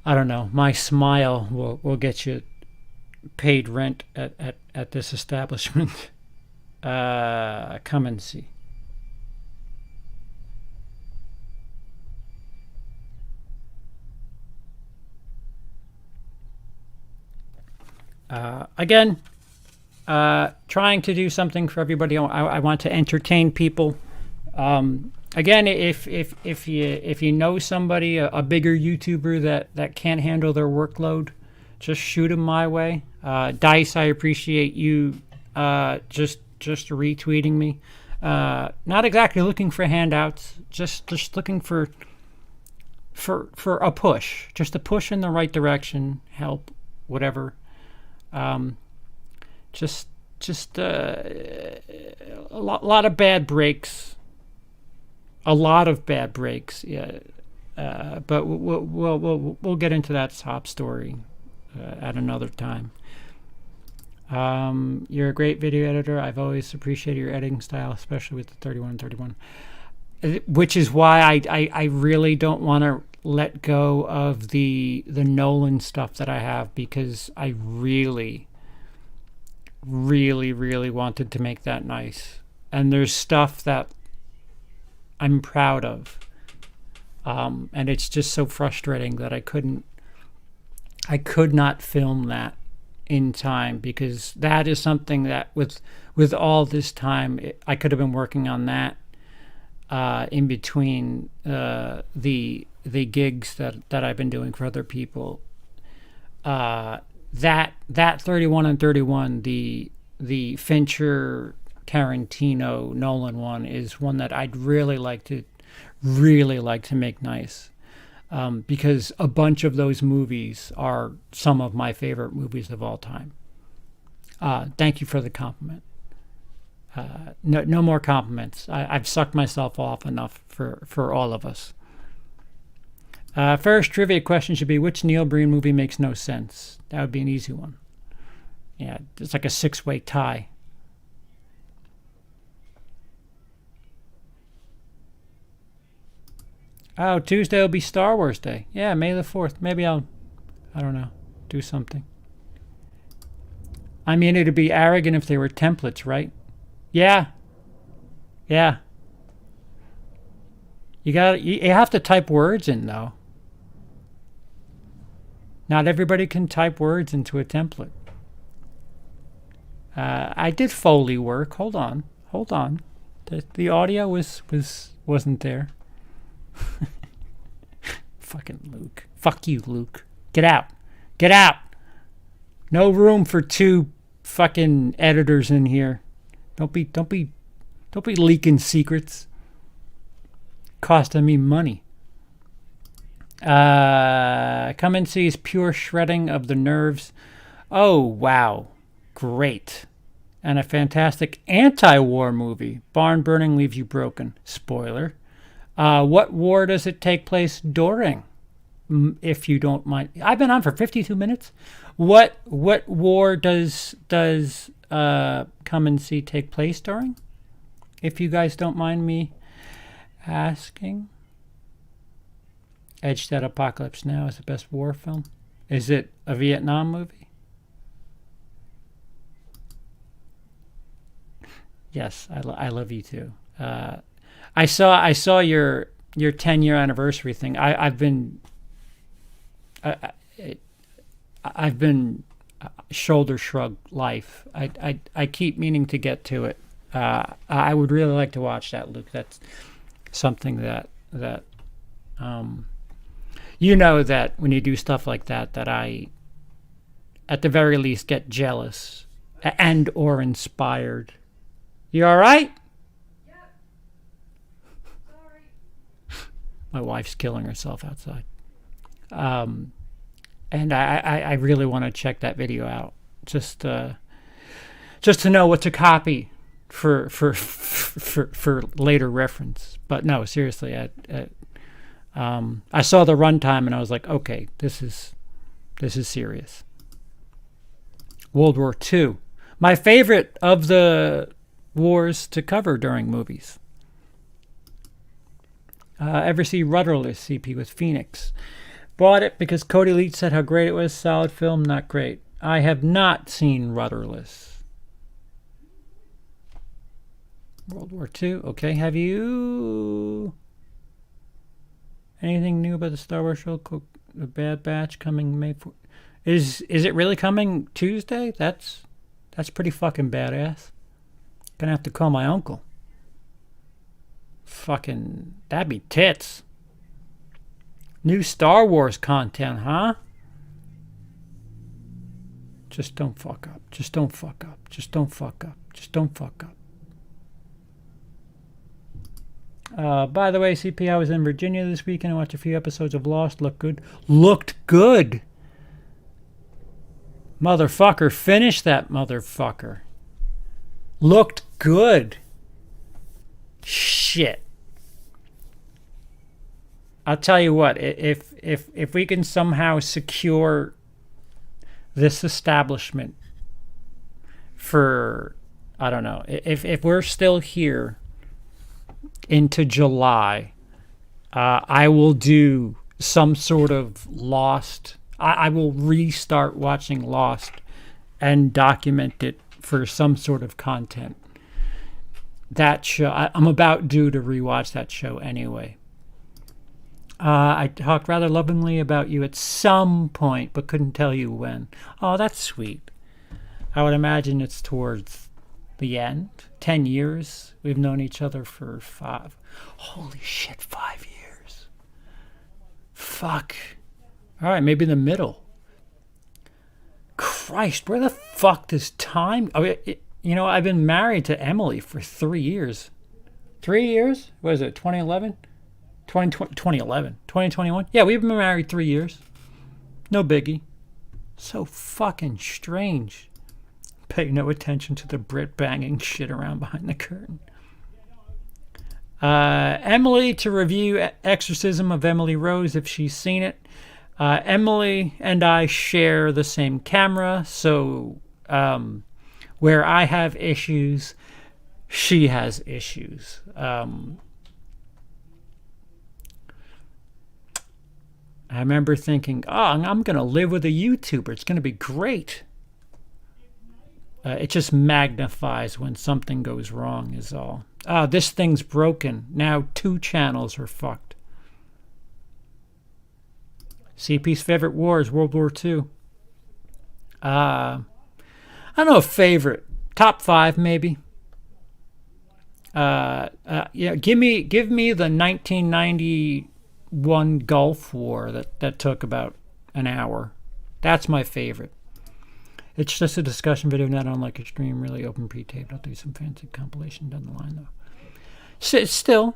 don't know, my smile will get you paid rent at this establishment. Come and see. Again, trying to do something for everybody. I want to entertain people. Again, if you know somebody, a bigger YouTuber that can't handle their workload, just shoot them my way. Dice, I appreciate you just retweeting me. Not exactly looking for handouts, just looking for for a push, just a push in the right direction, help, whatever. Just a lot of bad breaks, a lot of bad breaks. Yeah, but we'll get into that top story at another time. You're a great video editor. I've always appreciated your editing style, especially with the 31 and 31. Which is why I really don't want to let go of the Nolan stuff that I have, because I really wanted to make that nice. And there's stuff that I'm proud of. And it's just so frustrating that I could not film that in time, because that is something that with all this time, I could have been working on that in between the gigs that I've been doing for other people. That 31 and 31, the Fincher, Tarantino, Nolan one, is one that I'd really like to make nice, because a bunch of those movies are some of my favorite movies of all time. Thank you for the compliment. No more compliments. I've sucked myself off enough for all of us. First trivia question should be, which Neil Breen movie makes no sense? That would be an easy one. Yeah, it's like a 6-way tie. Oh, Tuesday will be Star Wars Day. Yeah, May the 4th. Maybe I don't know, do something. I mean, it'd be arrogant if they were templates, right? Yeah. Yeah. You have to type words in, though. Not everybody can type words into a template. I did Foley work. Hold on. The audio wasn't there. Fucking Luke. Fuck you, Luke. Get out. No room for two fucking editors in here. Don't be leaking secrets. Costing me money. Come and see his pure shredding of the nerves. Oh, wow. Great. And a fantastic anti-war movie. Barn burning leaves you broken. Spoiler. What war does it take place during? If you don't mind. I've been on for 52 minutes. What war does Come and See take place during? If you guys don't mind me asking. Edge That Apocalypse Now is the best war film. Is it a Vietnam movie? Yes, I love you too. I saw your 10-year anniversary thing. I've been shoulder shrug life. I keep meaning to get to it. I would really like to watch that, Luke. That's something that you know, that when you do stuff like that I, at the very least, get jealous and or inspired. You all right? Yep. Sorry. My wife's killing herself outside. And I really want to check that video out, just to know what to copy for later reference. But no, seriously, I saw the runtime and I was like, okay, this is serious. World War II, my favorite of the wars to cover during movies. Ever see Rudderless, CP, with Phoenix? Bought it because Cody Leach said how great it was. Solid film, not great. I have not seen Rudderless. World War II. Okay, have you... Anything new about the Star Wars show? The Bad Batch coming May 4th. Is it really coming Tuesday? That's pretty fucking badass. Gonna have to call my uncle. Fucking, that'd be tits. New Star Wars content, huh? Just don't fuck up. Just don't fuck up. Just don't fuck up. Just don't fuck up. By the way, CP, I was in Virginia this weekend. I watched a few episodes of Lost. Looked good. Looked good. Motherfucker, finish that motherfucker. Looked good. Shit. I'll tell you what, if we can somehow secure this establishment for, I don't know, if we're still here into July, I will do some sort of Lost. I will restart watching Lost and document it for some sort of content. That show, I'm about due to rewatch that show anyway. I talked rather lovingly about you at some point, but couldn't tell you when. Oh, that's sweet. I would imagine it's towards the end. 10 years. We've known each other for 5. Holy shit, 5 years. Fuck. All right, maybe the middle. Christ, where the fuck does time... Oh, you know, I've been married to Emily for 3 years. 3 years? What is it, 2011? 2011. 2021? Yeah, we've been married 3 years. No biggie. So fucking strange. Pay no attention to the Brit banging shit around behind the curtain. Emily to review Exorcism of Emily Rose if she's seen it. Emily and I share the same camera, so where I have issues, she has issues. I remember thinking, oh, I'm going to live with a YouTuber. It's going to be great. It just magnifies when something goes wrong is all. Ah, this thing's broken. Now 2 channels are fucked. CP's favorite war is World War II. I don't know, favorite. Top 5 maybe. Yeah, give me the 1991 Gulf War that took about an hour. That's my favorite. It's just a discussion video, not unlike a stream, really open pre-taped. I'll do some fancy compilation down the line though. It's still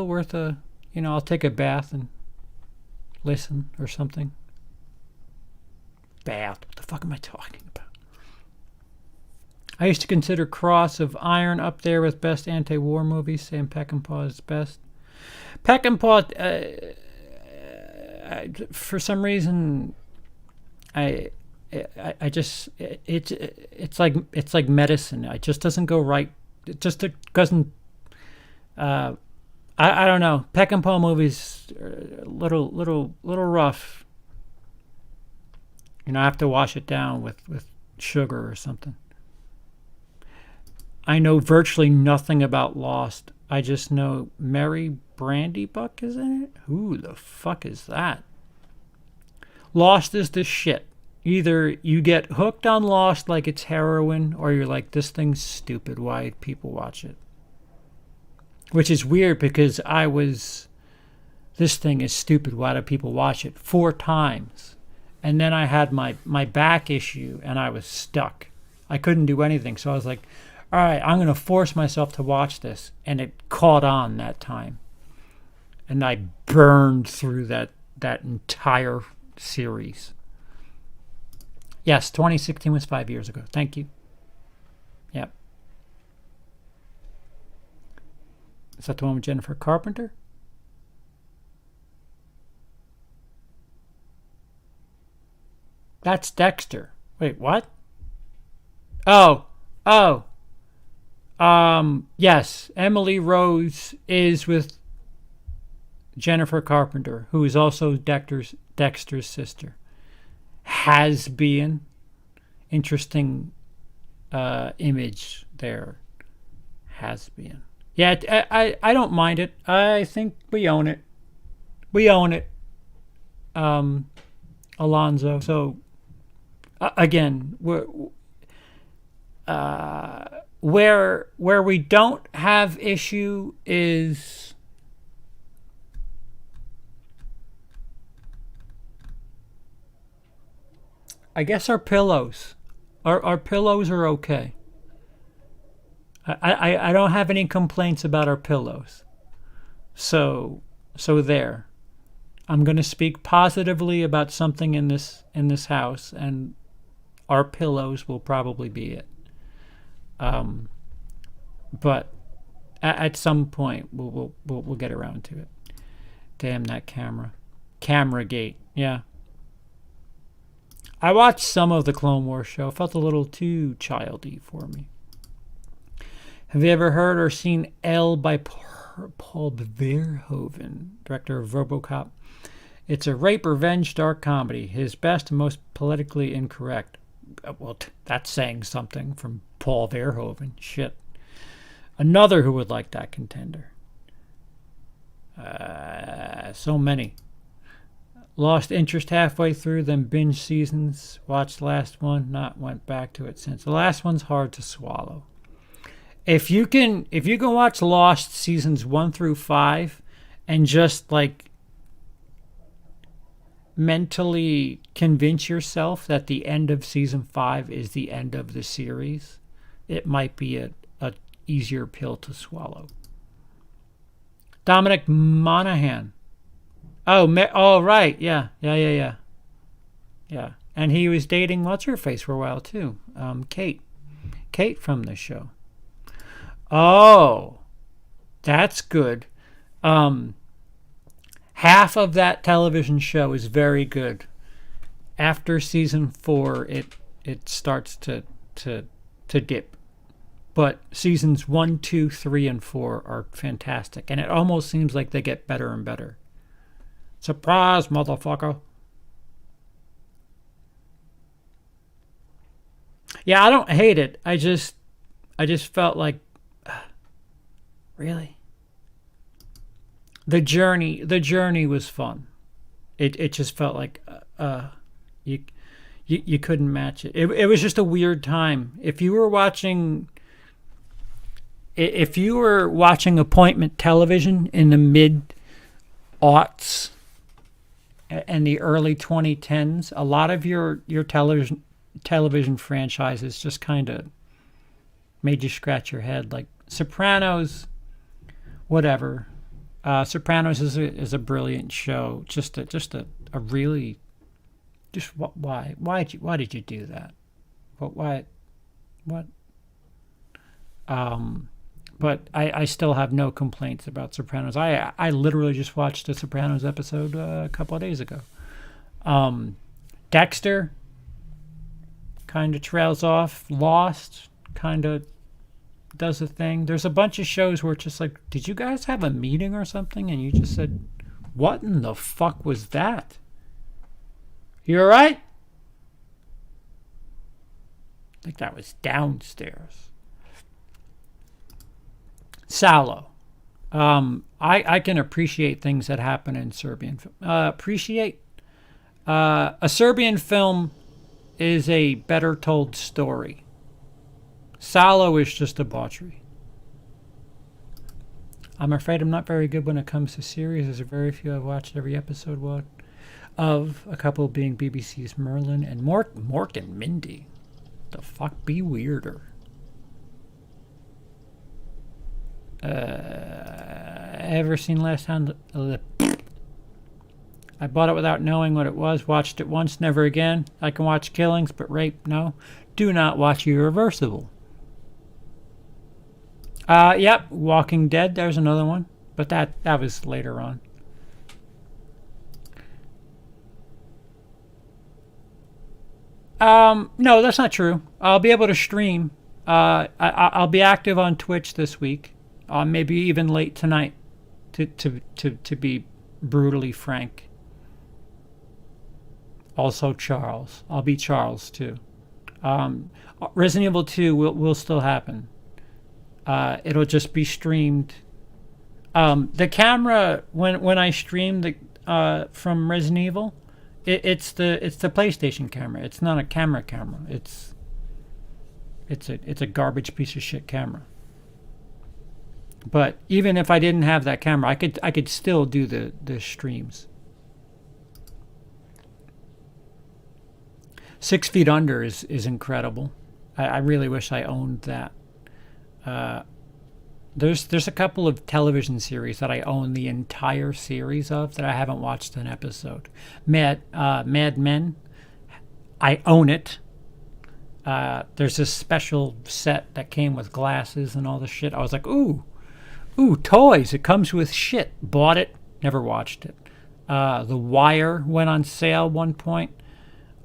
worth a, you know, I'll take a bath and listen or something. Bath. What the fuck am I talking about? I used to consider Cross of Iron up there with best anti-war movies. Sam Peckinpah is best. Peckinpah, for some reason, I just it's like medicine. It just doesn't go right. It just doesn't. I don't know. Peckinpah movies are a little rough. You know, I have to wash it down with sugar or something. I know virtually nothing about Lost. I just know Mary Brandybuck is in it. Who the fuck is that? Lost is the shit. Either you get hooked on Lost like it's heroin, or you're like, this thing's stupid. Why do people watch it? Which is weird because this thing is stupid. Why do people watch it? 4 times. And then I had my back issue and I was stuck. I couldn't do anything. So I was like, all right, I'm going to force myself to watch this. And it caught on that time. And I burned through that entire series. Yes, 2016 was 5 years ago. Thank you. Yep. Is that the one with Jennifer Carpenter? That's Dexter. Wait, what? Oh. Yes, Emily Rose is with Jennifer Carpenter, who is also Dexter's sister. Has been. Interesting image there. Has been. Yeah, I don't mind it. I think we own it. We own it. Alonzo. So, again, where we don't have issue is I guess our pillows. Our pillows are okay. I don't have any complaints about our pillows. So there. I'm going to speak positively about something in this house, and our pillows will probably be it. But at some point we'll get around to it. Damn that camera gate. Yeah. I watched some of the Clone Wars show. It felt a little too childy for me. Have you ever heard or seen Elle by Paul Verhoeven, director of RoboCop? It's a rape revenge dark comedy. His best and most politically incorrect. Well, that's saying something from Paul Verhoeven. Shit. Another who would like that contender. So many. Lost interest halfway through, then binge seasons. Watched the last one, not went back to it since. The last one's hard to swallow. If you can watch Lost seasons 1 through 5 and just like mentally convince yourself that the end of season 5 is the end of the series, it might be a easier pill to swallow. Dominic Monaghan. Oh, right. Yeah. And he was dating what's her face for a while too. Kate from the show. Oh, that's good. Half of that television show is very good. After season 4, it starts to dip. But seasons 1, 2, 3, and 4 are fantastic. And it almost seems like they get better and better. Surprise, motherfucker. Yeah, I don't hate it. I just felt like, really? The journey was fun. It just felt like you couldn't match it. It was just a weird time. If you were watching appointment television in the mid-aughts and the early 2010s, a lot of your television franchises just kind of made you scratch your head. Like Sopranos, whatever. Sopranos is a brilliant show. Why did you do that? What? But I still have no complaints about Sopranos. I literally just watched a Sopranos episode a couple of days ago. Dexter kind of trails off. Lost kind of does a thing. There's a bunch of shows where it's just like, did you guys have a meeting or something? And you just said, what in the fuck was that? You all right? I think that was downstairs. Sallow. I can appreciate things that happen in Serbian film. A Serbian film is a better told story. Sallow is just debauchery. I'm afraid I'm not very good when it comes to series. There's very few I've watched every episode of, a couple being BBC's Merlin and Mork and Mindy. The fuck, be weirder. Ever seen Last Hound? I bought it without knowing what it was. Watched it once, never again. I can watch killings, but rape, no. Do not watch Irreversible. Yep, Walking Dead. There's another one, but that was later on. No, that's not true. I'll be able to stream. I'll be active on Twitch this week. Maybe even late tonight. To be brutally frank. Also Charles. I'll be Charles too. Resident Evil 2 will still happen. It'll just be streamed. The camera when I stream from Resident Evil, it's the PlayStation camera. It's not a camera. It's a garbage piece of shit camera. But even if I didn't have that camera, I could still do the streams. 6 Feet Under is incredible. I really wish I owned that. There's a couple of television series that I own the entire series of that I haven't watched an episode. Mad Men, I own it. There's this special set that came with glasses and all the shit. I was like, ooh, toys. It comes with shit. Bought it, never watched it. The Wire went on sale one point.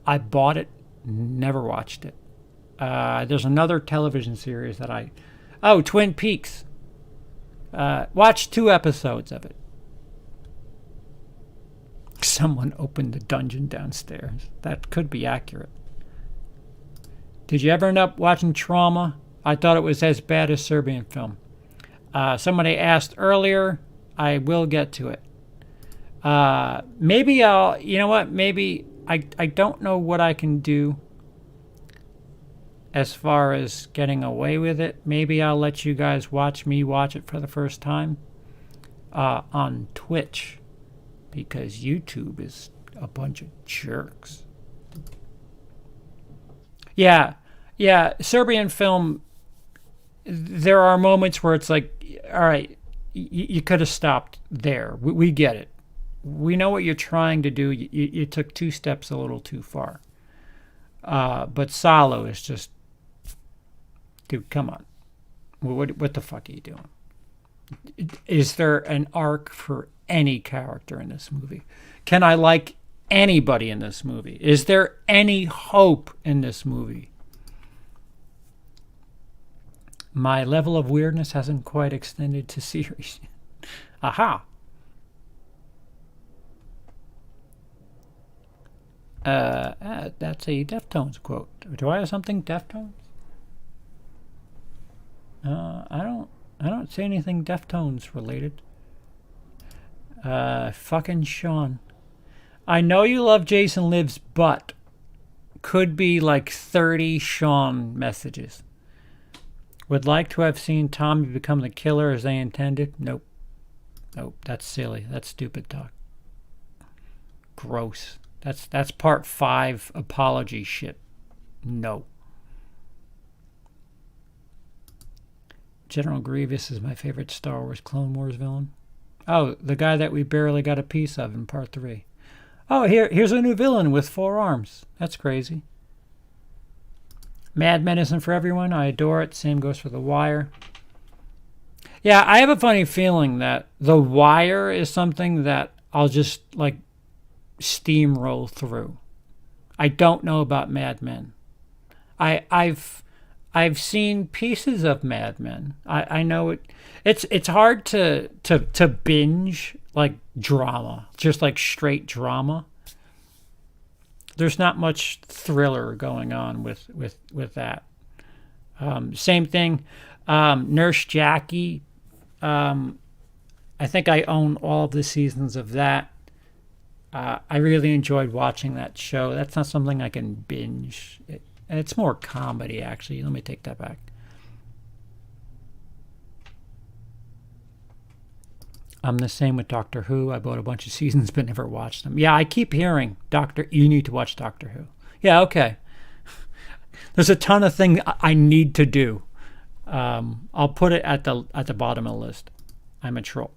I bought it, never watched it. There's another television series that Twin Peaks. Watched 2 episodes of it. Someone opened the dungeon downstairs. That could be accurate. Did you ever end up watching Trauma? I thought it was as bad as Serbian film. Somebody asked earlier. I will get to it. Maybe I'll, you know what? Maybe I don't know what I can do as far as getting away with it. Maybe I'll let you guys watch me watch it for the first time on Twitch, because YouTube is a bunch of jerks. Yeah, Serbian film, there are moments where it's like, all right, you could have stopped there. We get it. We know what you're trying to do. You took 2 steps a little too far. But Salo is just, dude, come on. What the fuck are you doing? Is there an arc for any character in this movie? Can I like anybody in this movie? Is there any hope in this movie? My level of weirdness hasn't quite extended to series. Aha. That's a Deftones quote. Do I have something Deftones? I don't see anything Deftones related. Fucking Sean. I know you love Jason Lives, but could be like 30 Sean messages. Would like to have seen Tommy become the killer as they intended. Nope. That's silly. That's stupid talk. Gross. That's part 5 apology shit. No. General Grievous is my favorite Star Wars Clone Wars villain. Oh, the guy that we barely got a piece of in part 3. Oh, here's a new villain with 4 arms. That's crazy. Mad Men isn't for everyone. I adore it. Same goes for The Wire. Yeah, I have a funny feeling that The Wire is something that I'll just like steamroll through. I don't know about Mad Men. I've seen pieces of Mad Men. I know it's hard to binge like drama, just like straight drama. There's not much thriller going on with that. Same thing. Nurse Jackie. I think I own all of the seasons of that. I really enjoyed watching that show. That's not something I can binge. It's more comedy, actually. Let me take that back. I'm the same with Doctor Who. I bought a bunch of seasons but never watched them. Yeah, I keep hearing, you need to watch Doctor Who. Yeah, okay. There's a ton of things I need to do. I'll put it at the bottom of the list. I'm a troll.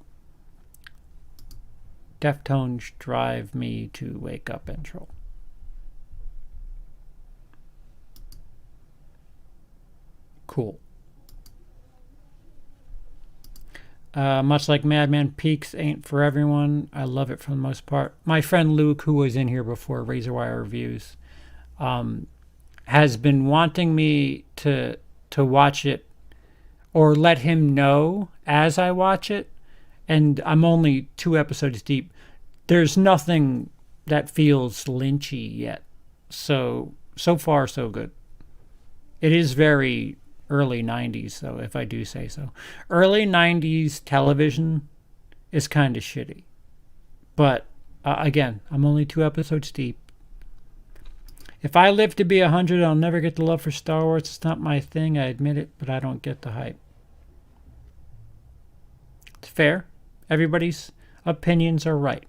Deftones drive me to wake up and troll. Cool. Much like Mad Men, Peaks ain't for everyone. I love it for the most part. My friend Luke, who was in here before, Razorwire Reviews, has been wanting me to watch it or let him know as I watch it. And I'm only 2 episodes deep. There's nothing that feels lynchy yet. So far, so good. It is very early 90s, though, if I do say so. Early 90s television is kind of shitty. But, again, I'm only 2 episodes deep. If I live to be 100, I'll never get the love for Star Wars. It's not my thing, I admit it, but I don't get the hype. It's fair. Everybody's opinions are right.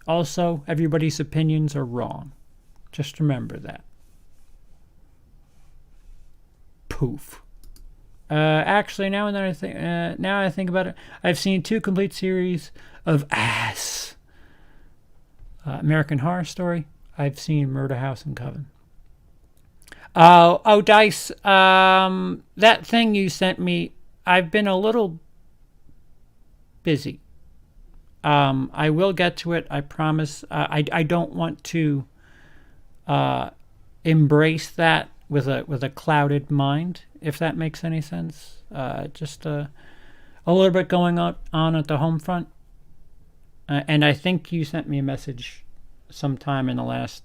Also, everybody's opinions are wrong. Just remember that. Poof. Actually, now that I think about it, I've seen 2 complete series of ass. American Horror Story. I've seen Murder House and Coven. Oh, Dice. That thing you sent me, I've been a little busy. I will get to it. I promise. I don't want to embrace that with a clouded mind, if that makes any sense. Just a little bit going on at the home front. And I think you sent me a message sometime in the last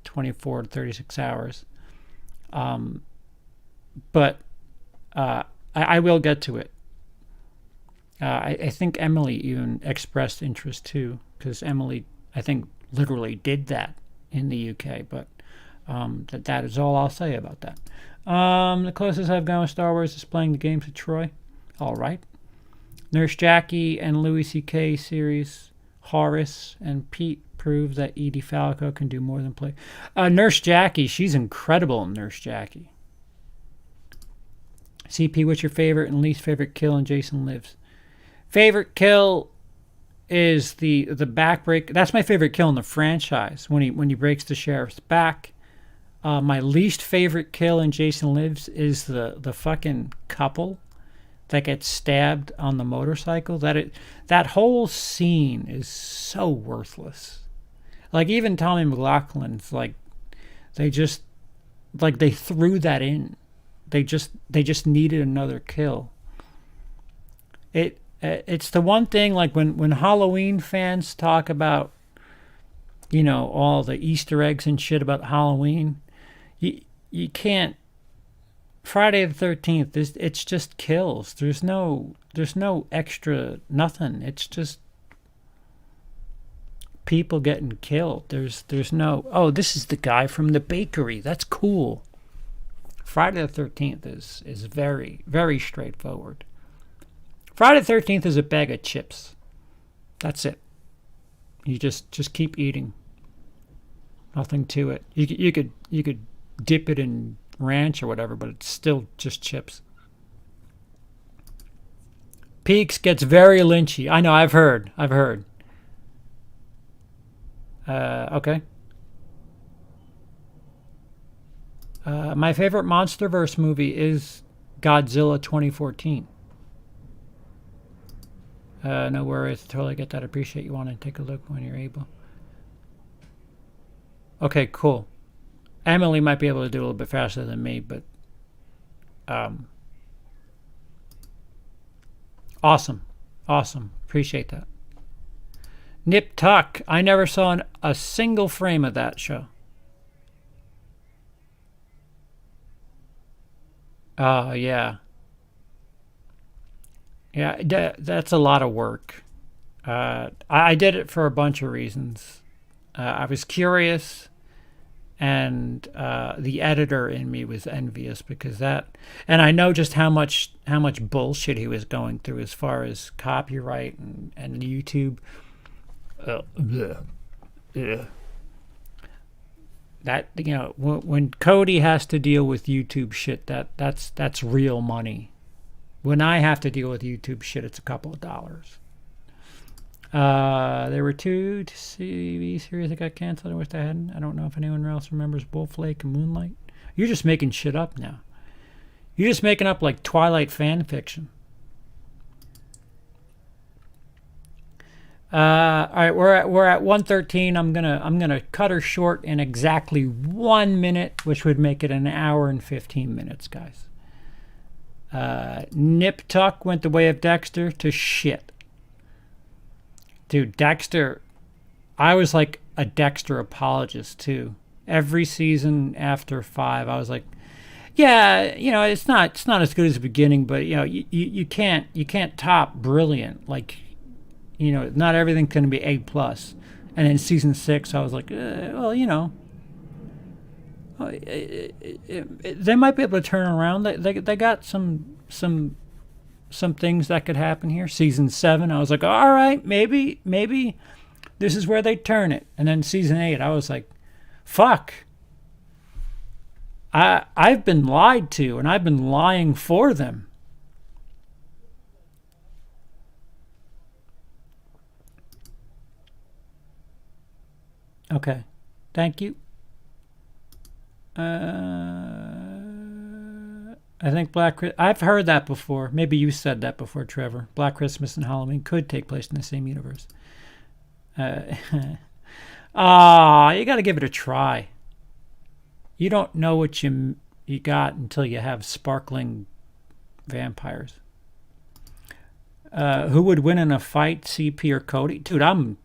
24 to 36 hours. But I will get to it. I think Emily even expressed interest too, because Emily, I think, literally did that in the UK. But that is all I'll say about that. The closest I've gone with Star Wars is playing the games with Troy. All right. Nurse Jackie and Louis C.K. series, Horace and Pete prove that Edie Falco can do more than play. Nurse Jackie, she's incredible in Nurse Jackie. CP, what's your favorite and least favorite kill in Jason Lives? Favorite kill is the backbreak. That's my favorite kill in the franchise, when he breaks the sheriff's back. My least favorite kill in Jason Lives is the fucking couple that gets stabbed on the motorcycle. That whole scene is so worthless. Like, even Tommy McLaughlin's like, they threw that in. They just needed another kill. It's the one thing, like when Halloween fans talk about, all the Easter eggs and shit about Halloween, you can't. Friday the 13th, it's just kills. There's no extra nothing. It's just people getting killed. There's no, oh, this is the guy from the bakery. That's cool. Friday the 13th is very, very straightforward. Friday the 13th is a bag of chips. That's it. You just keep eating. Nothing to it. You could dip it in ranch or whatever, but it's still just chips. Peaks gets very lynchy. I know, I've heard. Okay. My favorite MonsterVerse movie is Godzilla 2014. No worries. Totally get that. Appreciate you wanting to take a look when you're able. Okay, cool. Emily might be able to do a little bit faster than me, but awesome. Appreciate that. Nip Tuck. I never saw a single frame of that show. Yeah. Yeah, that's a lot of work. I did it for a bunch of reasons. I was curious, and the editor in me was envious because and I know just how much bullshit he was going through as far as copyright and YouTube. That, when Cody has to deal with YouTube shit, that's real money. When I have to deal with YouTube shit, it's a couple of dollars. There were 2 TV series that got canceled. I wish I hadn't. I don't know if anyone else remembers Wolf Lake and Moonlight. You're just making shit up now. You're just making up like Twilight fan fiction. All right, we're at 1:13. I'm gonna cut her short in exactly 1 minute, which would make it an hour and 15 minutes, guys. Nip Tuck went the way of Dexter to shit. Dude, Dexter, I was like a Dexter apologist too. Every season after 5, I was like, yeah, it's not as good as the beginning, but you can't top brilliant. Like, not everything's going to be A+. And in season 6, I was like, well, they might be able to turn around. They got some things that could happen here. Season 7, I was like, all right, maybe this is where they turn it. And then season 8, I was like, fuck. I've been lied to, and I've been lying for them. Okay. Thank you. I think I've heard that before. Maybe you said that before, Trevor. Black Christmas and Halloween could take place in the same universe. You got to give it a try. You don't know what you got until you have sparkling vampires. Who would win in a fight, CP or Cody? Dude, I'm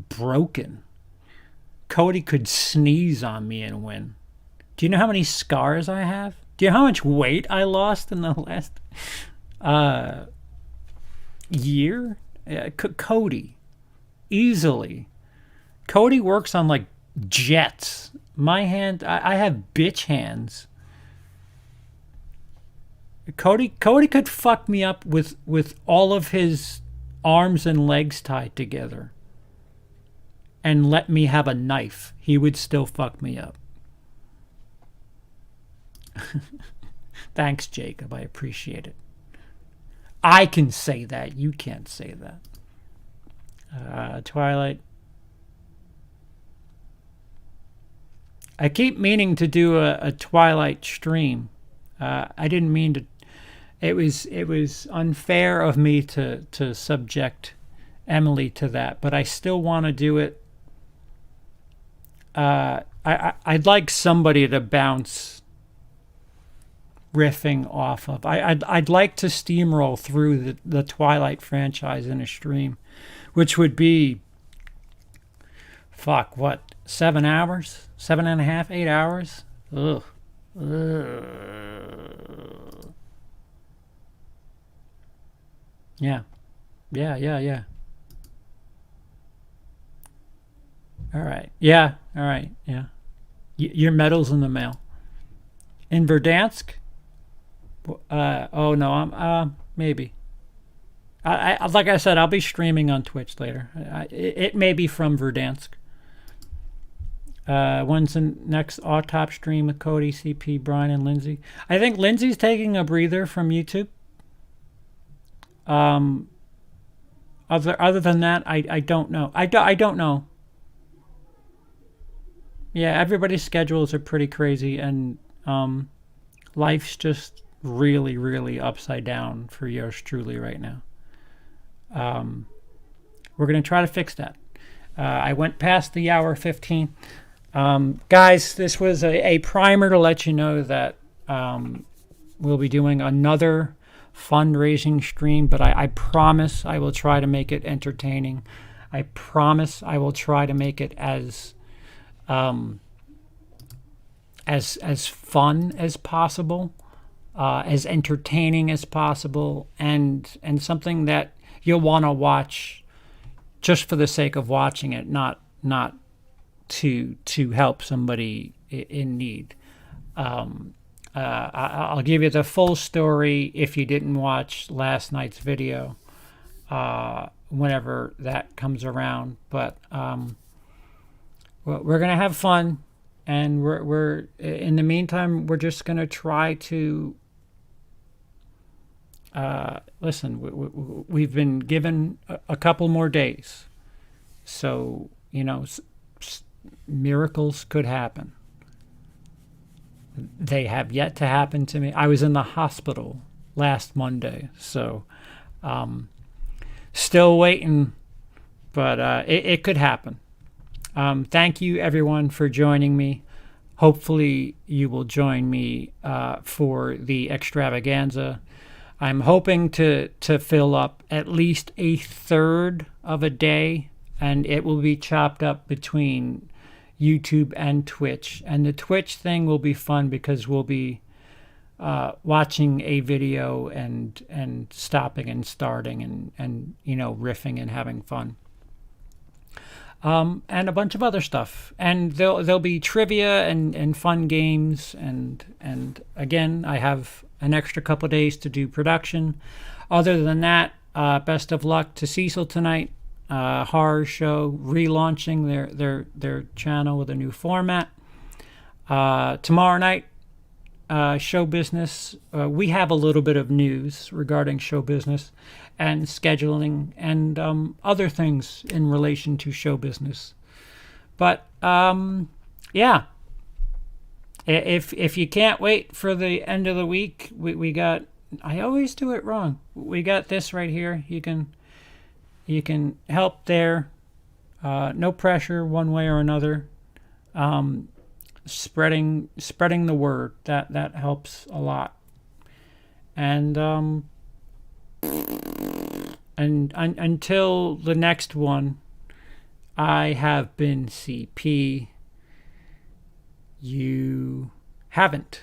broken. Cody could sneeze on me and win. Do you know how many scars I have? Do you know how much weight I lost in the last year? Cody, easily. Cody works on like jets. My hand, I have bitch hands. Cody could fuck me up with all of his arms and legs tied together and let me have a knife. He would still fuck me up. Thanks, Jacob. I appreciate it. I can say that. You can't say that. Twilight. I keep meaning to do a Twilight stream. I didn't mean to. It was unfair of me to subject Emily to that, but I still want to do it. I'd like somebody to bounce riffing off of. I'd like to steamroll through the Twilight franchise in a stream, which would be, fuck, what, 7 hours? 7.5, 8 hours? Ugh. Yeah. All right. Yeah. All right. Yeah. Your medal's in the mail. In Verdansk? Oh no, I'm maybe. I like I said, I'll be streaming on Twitch later. It may be from Verdansk. When's the next Autop stream with Cody, CP, Brian, and Lindsey? I think Lindsey's taking a breather from YouTube. Other than that, I don't know. I don't know. Yeah, everybody's schedules are pretty crazy, and life's just really, really upside down for yours truly right now. We're going to try to fix that. I went past the hour 15. Guys, this was a primer to let you know that we'll be doing another fundraising stream, but I promise I will try to make it entertaining. I promise I will try to make it as fun as possible, as entertaining as possible, and something that you'll want to watch just for the sake of watching it, not to help somebody in need. I'll give you the full story if you didn't watch last night's video, whenever that comes around. But we're gonna have fun, and we're in the meantime we're just gonna try to listen. We've been given a couple more days, so you know miracles could happen. They have yet to happen to me. I was in the hospital last Monday, so still waiting, but it could happen. Thank you, everyone, for joining me. Hopefully, you will join me for the extravaganza. I'm hoping to fill up at least a third of a day, and it will be chopped up between YouTube and Twitch. And the Twitch thing will be fun because we'll be watching a video and stopping and starting and you know, riffing and having fun. And a bunch of other stuff. And there'll be trivia and fun games, and again, I have an extra couple of days to do production. Other than that, best of luck to Cecil tonight. Horror show relaunching their channel with a new format. Tomorrow night, show business. We have a little bit of news regarding show business and scheduling and other things in relation to show business. But yeah. If you can't wait for the end of the week, we got, I always do it wrong. We got this right here. You can help there. No pressure one way or another. Spreading the word, that helps a lot. And until the next one, I have been CP. You haven't.